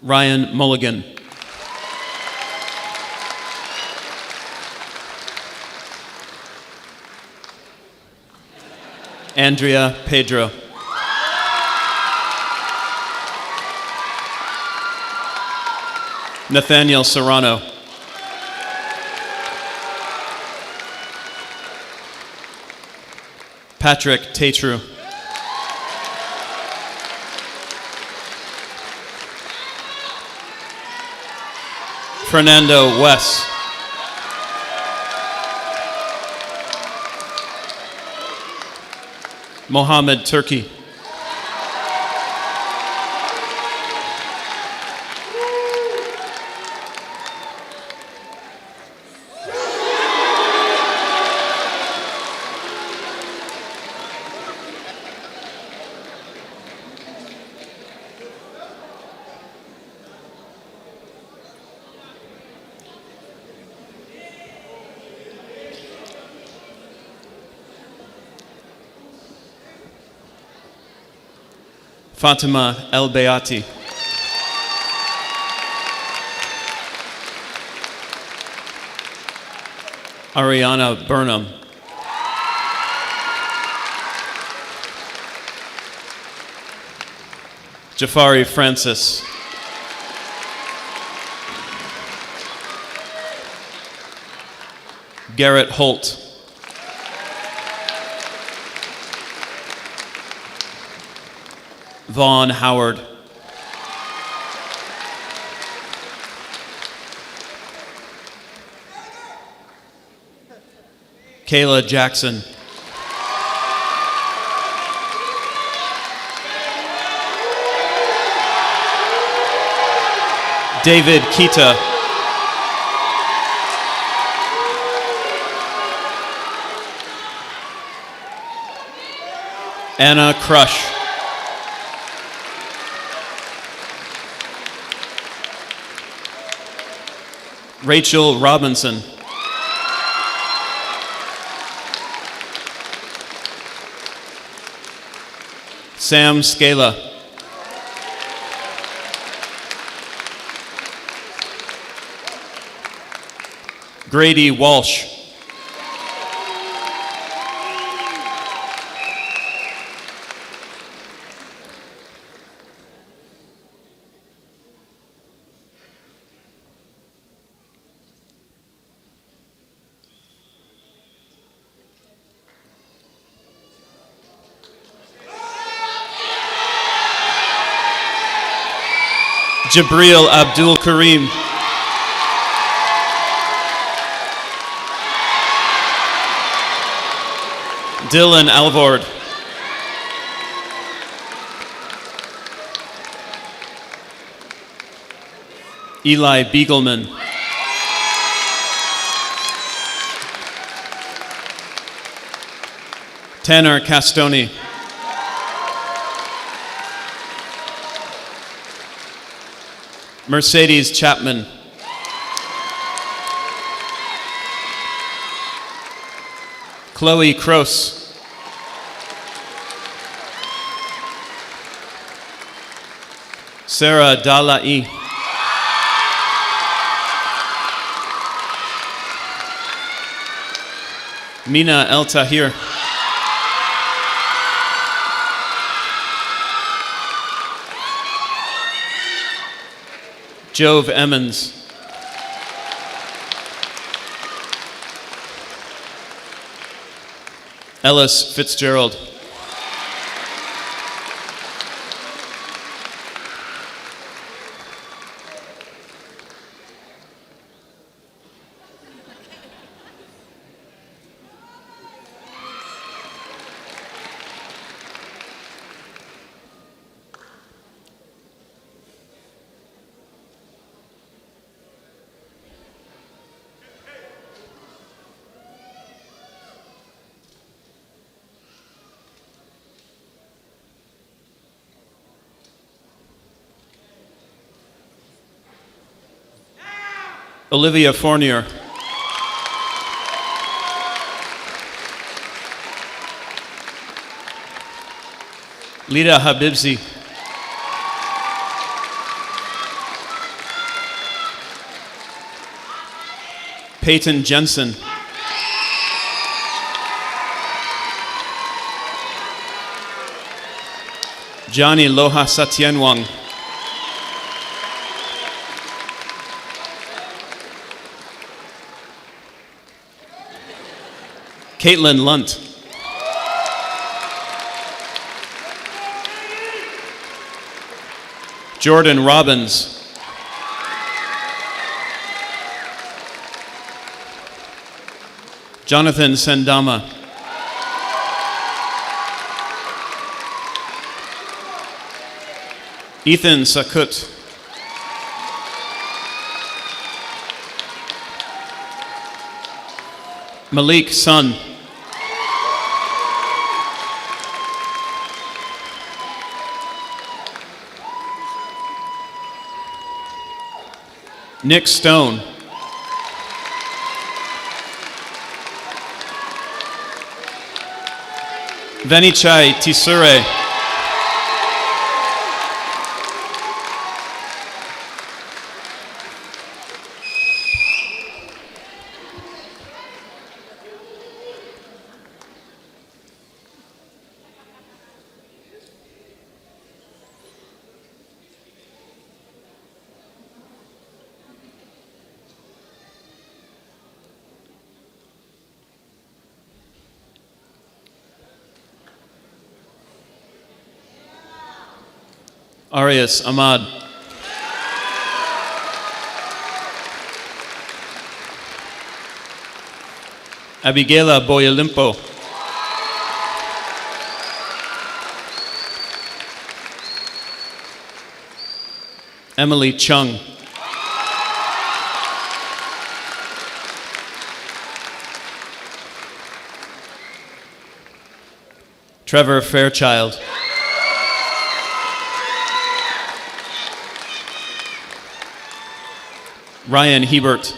Ryan Mulligan. Andrea Pedro. Nathaniel Serrano. Patrick Tatru. Fernando West. Mohammed Turki. Fatima El Beati. Ariana Burnham. Jafari Francis. Garrett Holt. Vaughn Howard. Kayla Jackson. David Kita. Anna Crush. Rachel Robinson. Sam Scala. Grady Walsh. Jabril Abdul Karim. Dylan Alvord. Eli Beagleman. Tanner Castoni. Mercedes Chapman. Chloe Kroos. Sarah Dalai. Mina El Tahir. Jove Emmons. Ellis Fitzgerald. Olivia Fournier. Lida Habibzi. Peyton Jensen. Johnny Loha Satyenwang. Caitlin Lunt. Jordan Robbins. Jonathan Sendama. Ethan Sakut. Malik Sun. Nick Stone. Venichai Tisure. Arias Ahmad. Abigaila Boyalimpo. Emily Chung. Trevor Fairchild. Ryan Hebert.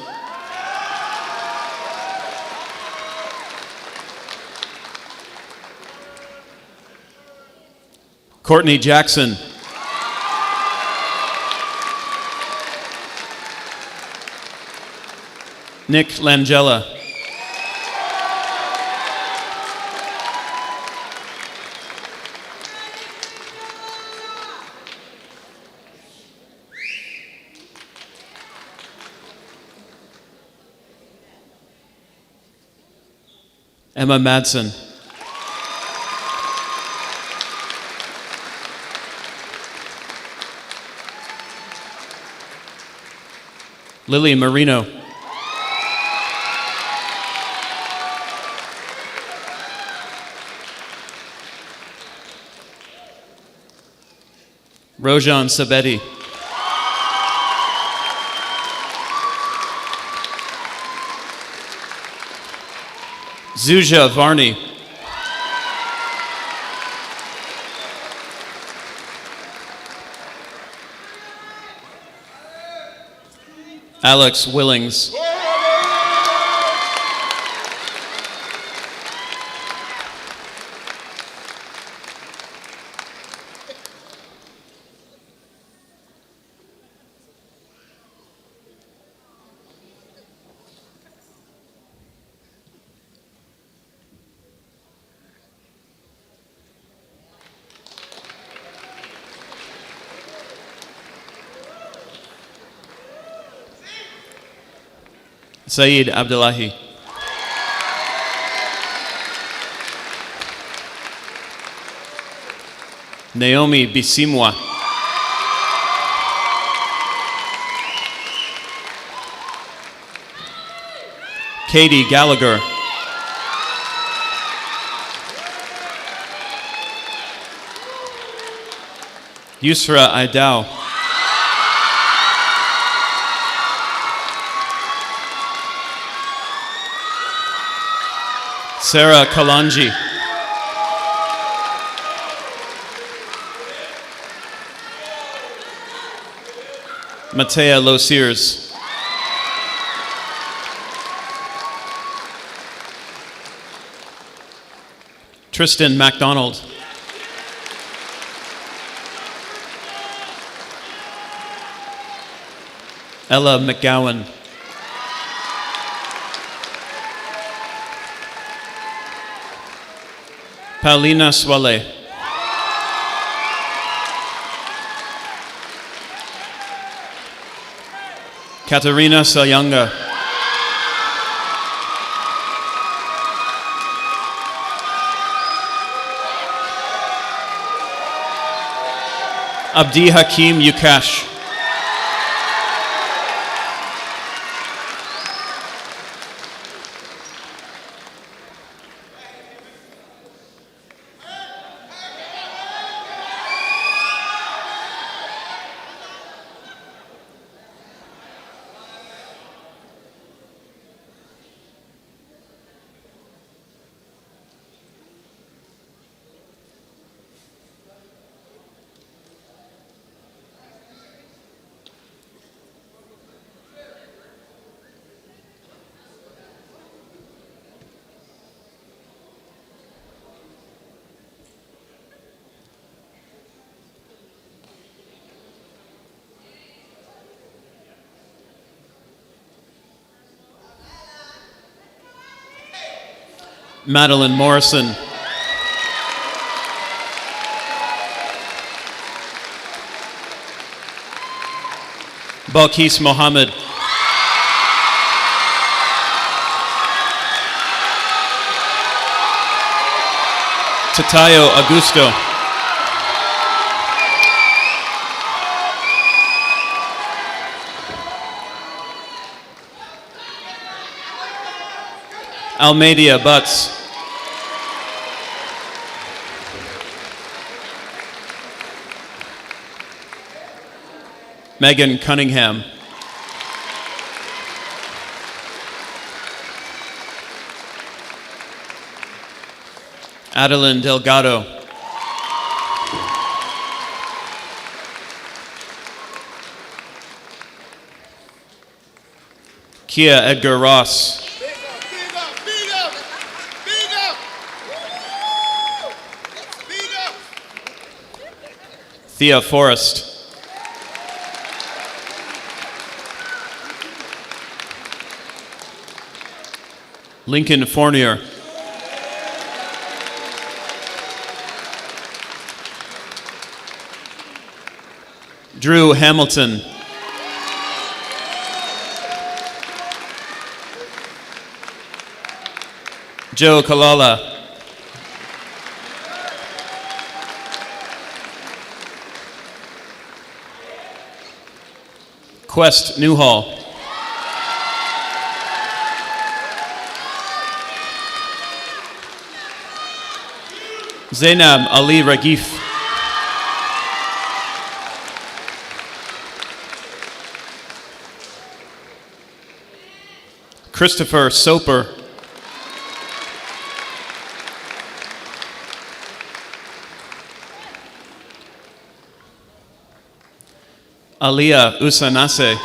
Courtney Jackson. Nick Langella. Emma Madsen. Lily Marino. Rojan Sabeti. Zuja Varney. Alex Willings. Saeed Abdullahi. Naomi Bisimwa. Katie Gallagher. Yusra Aidao. Sarah Kalanji. Matea Losiers. Tristan MacDonald. Ella McGowan. Paulina Swale. Katerina Sayanga. Abdi Hakim Yukash. Madeline Morrison. Balkis Mohammed. Tatayo Augusto. Almeida Butts. Megan Cunningham. Adeline Delgado. Kia Edgar Ross. Thea Forrest. Lincoln Fournier. Drew Hamilton. Joe Kalala. Quest Newhall. Zainab Ali Ragif. Christopher Soper. Aliyah Usanase.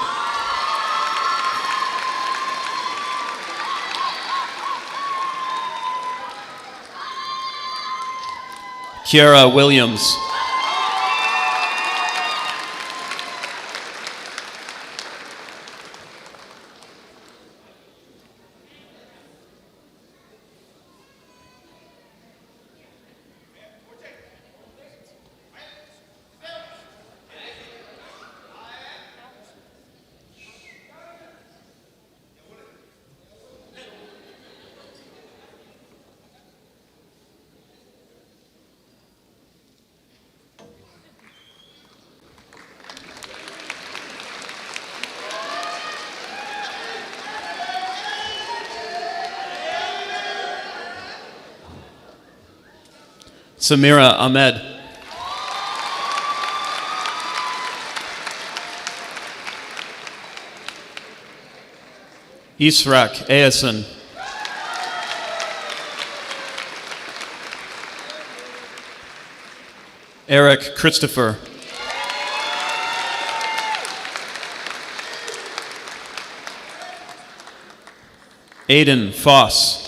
Kiara Williams. Samira Ahmed. Israk Ayason. Eric Christopher. Aiden Foss.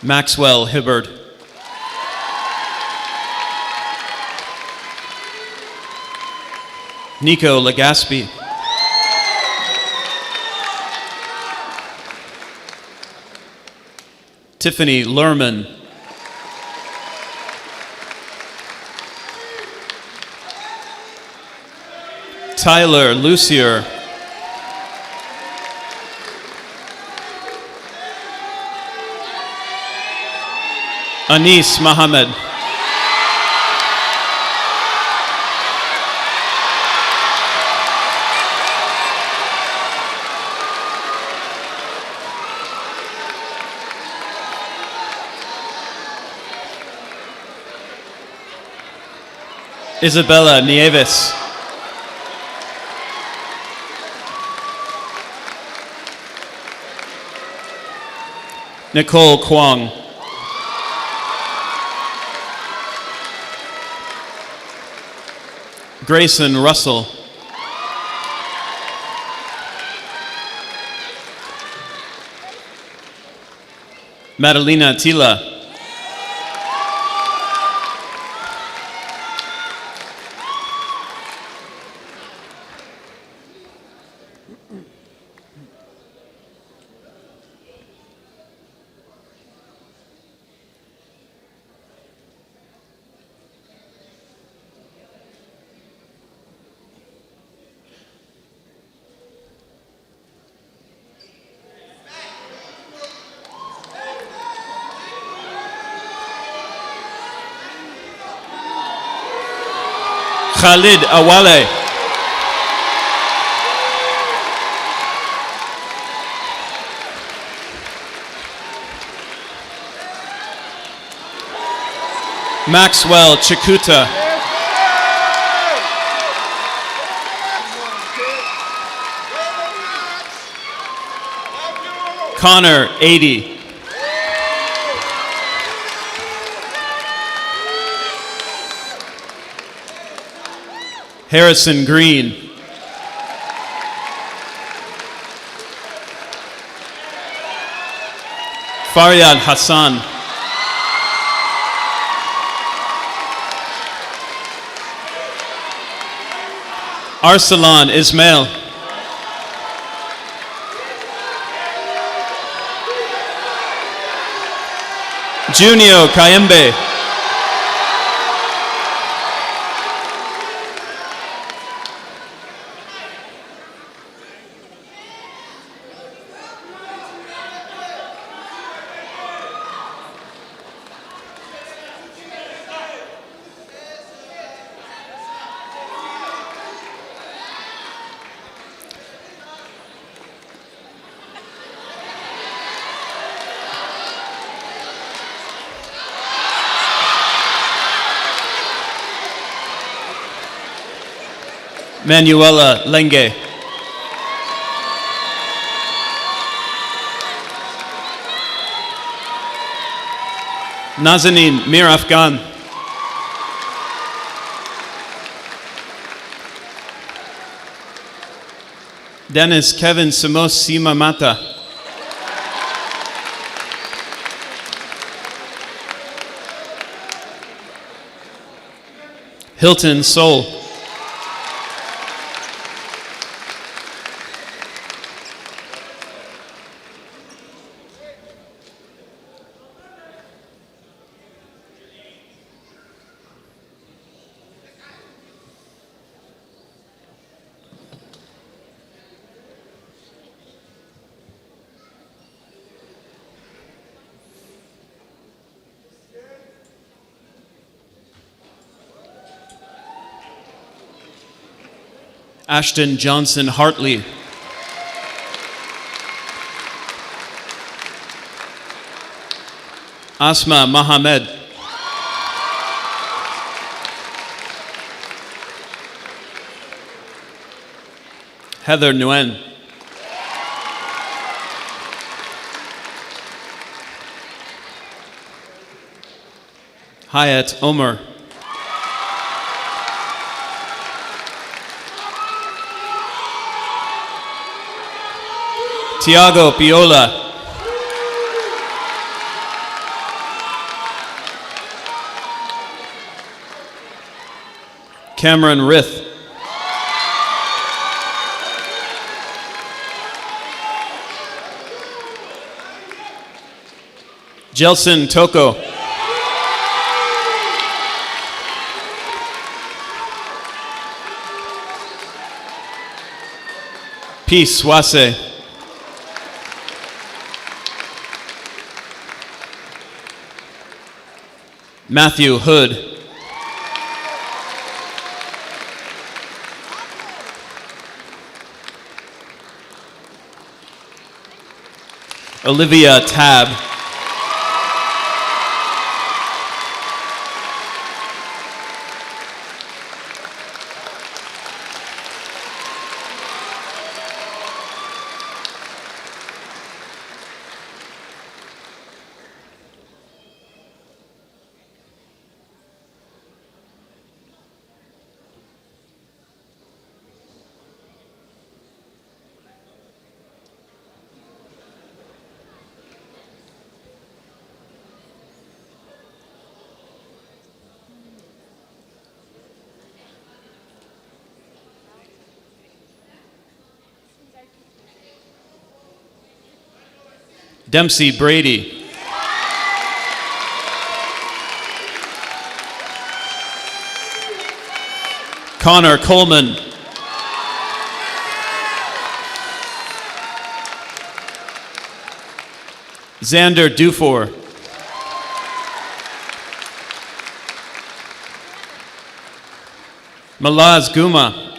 Maxwell Hibbard. Nico Legaspi. Tiffany Lerman. Tyler Lucier. Anis Mohammed. Isabella Nieves. Nicole Kwong. Grayson Russell. Madalena Tila. Khalid Awale. Maxwell Chikuta. Connor 80. Harrison Green. Faryad Hassan. Arsalan Ismail. Junio Kayembe. Manuela Lenge. Nazanin Mir Afghan. Dennis Kevin Samos Sima Mata. Hilton Sol. Ashton Johnson Hartley. Asma Mohammed. Heather Nguyen. Hayat Omer. Tiago Piola. Cameron Rith. Jelson Toko. Peace Wase. Matthew Hood. Olivia Tab. Dempsey Brady. Connor Coleman. Xander Dufour. Malaz Guma.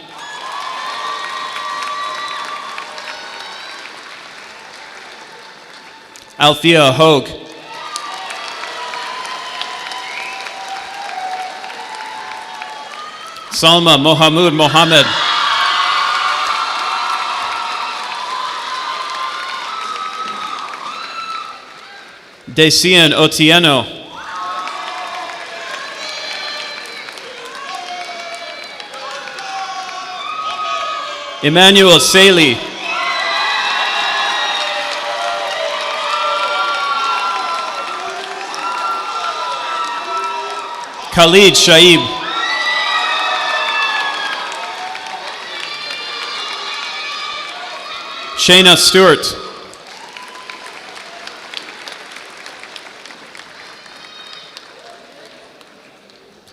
Althea Hogue. Salma Mohamud Mohammed. Decien Otieno. Emmanuel Saley. Khalid Shaib. Shayna Stewart.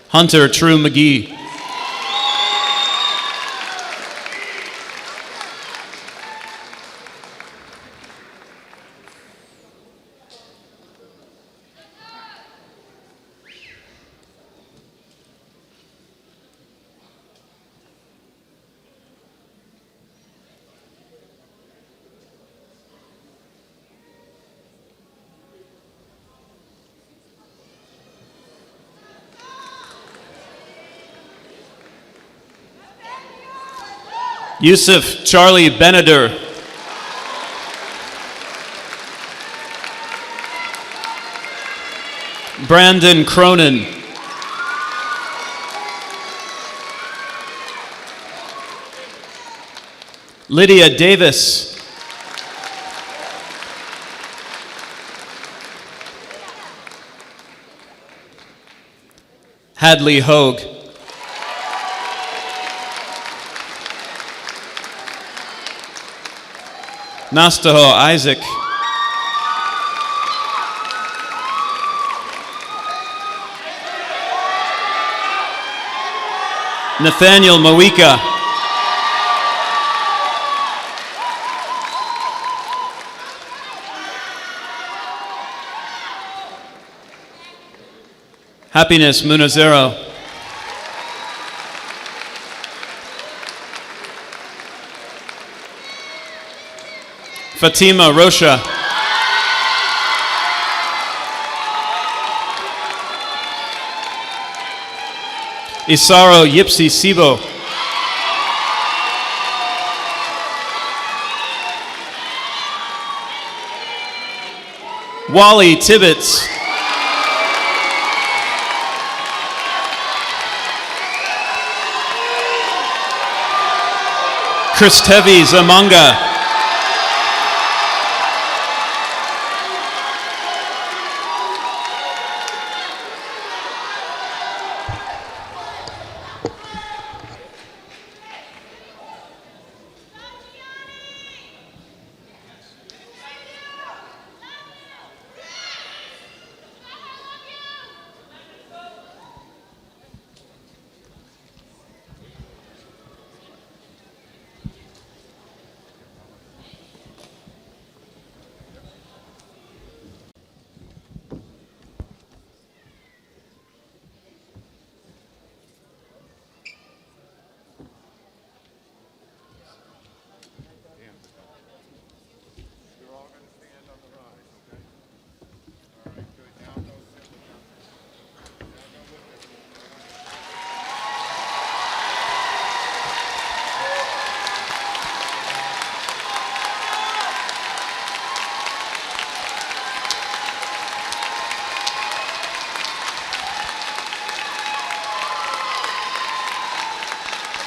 Hunter True McGee. Yusuf Charlie Benader. Brandon Cronin. Lydia Davis. Hadley Hogue. Nastaho Isaac. Nathaniel Mawika. Happiness Munazero. Fatima Rosha. Isaro Yipsi Sibo. Wally Tibbetts. Kristevi Zamanga.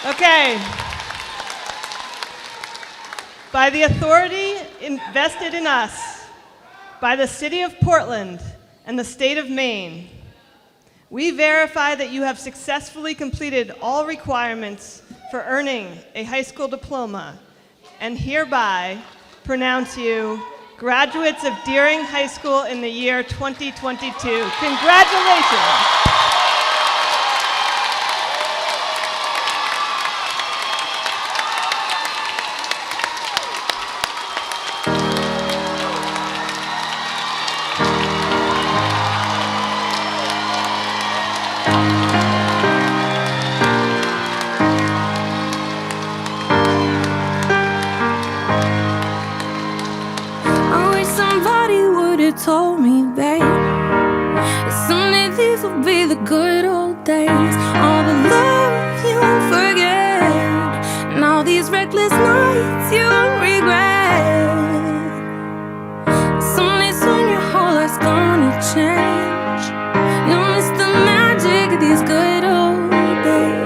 Okay. By the authority invested in us by the City of Portland and the State of Maine, we verify that you have successfully completed all requirements for earning a high school diploma and hereby pronounce you graduates of Deering High School in the year 2022. Congratulations. Told me, babe, someday these will be the good old days. All the love you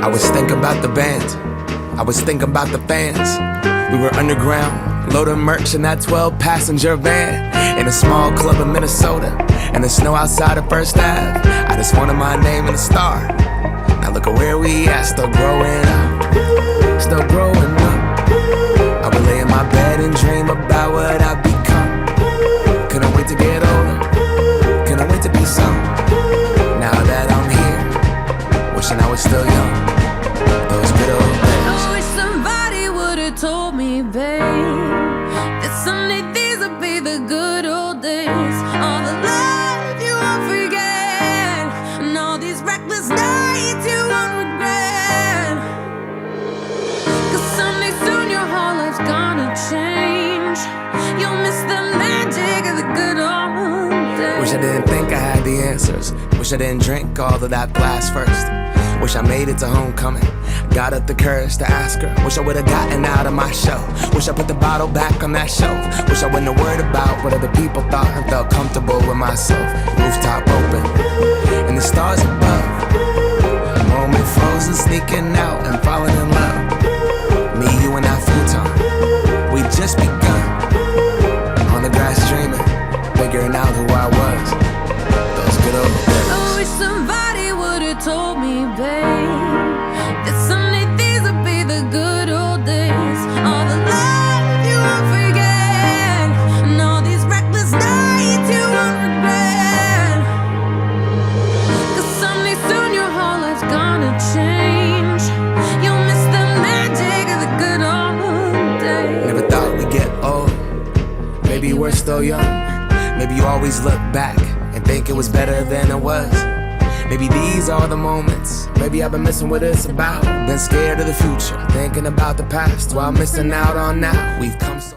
was thinking about the band, I was thinking about the fans. We were underground, loading merch in that 12-passenger van in a small club in Minnesota, and the snow outside of First Ave. I just wanted my name and a star. Now look at where we at, still growing up, still growing up. I would lay in my bed and dream about what I've become. Couldn't wait to get older, couldn't wait to be some. Now that I'm here, wishing I was still young. Those good old days. I wish somebody would've told me, babe, that someday these would be the good old days. All the love you won't forget, and all these reckless nights you won't regret. 'Cause someday soon your whole life's gonna change. You'll miss the magic of the good old days. Wish I didn't think I had the answers. Wish I didn't drink all of that glass first. Wish I made it to homecoming, got up the courage to ask her. Wish I would've gotten out of my shell. Wish I put the bottle back on that shelf. Wish I wouldn't have worried about what other people thought and felt comfortable with myself. Rooftop open, and the stars above. Moment frozen, sneaking out and falling in love. Me, you, and that futon, we just begun. On the grass dreaming, figuring out who I was. Those good old days. I wish somebody would've told me, babe, that someday these would be the good old days. All the love you won't forget, and all these reckless nights you won't regret. 'Cause someday soon your whole life's gonna change. You'll miss the magic of the good old days. Never thought we'd get old. Maybe we're still young. Maybe you always look back and think it was better than it was. Maybe these are the moments. Maybe I've been missing what it's about. Been scared of the future, thinking about the past while missing out on now. We've come so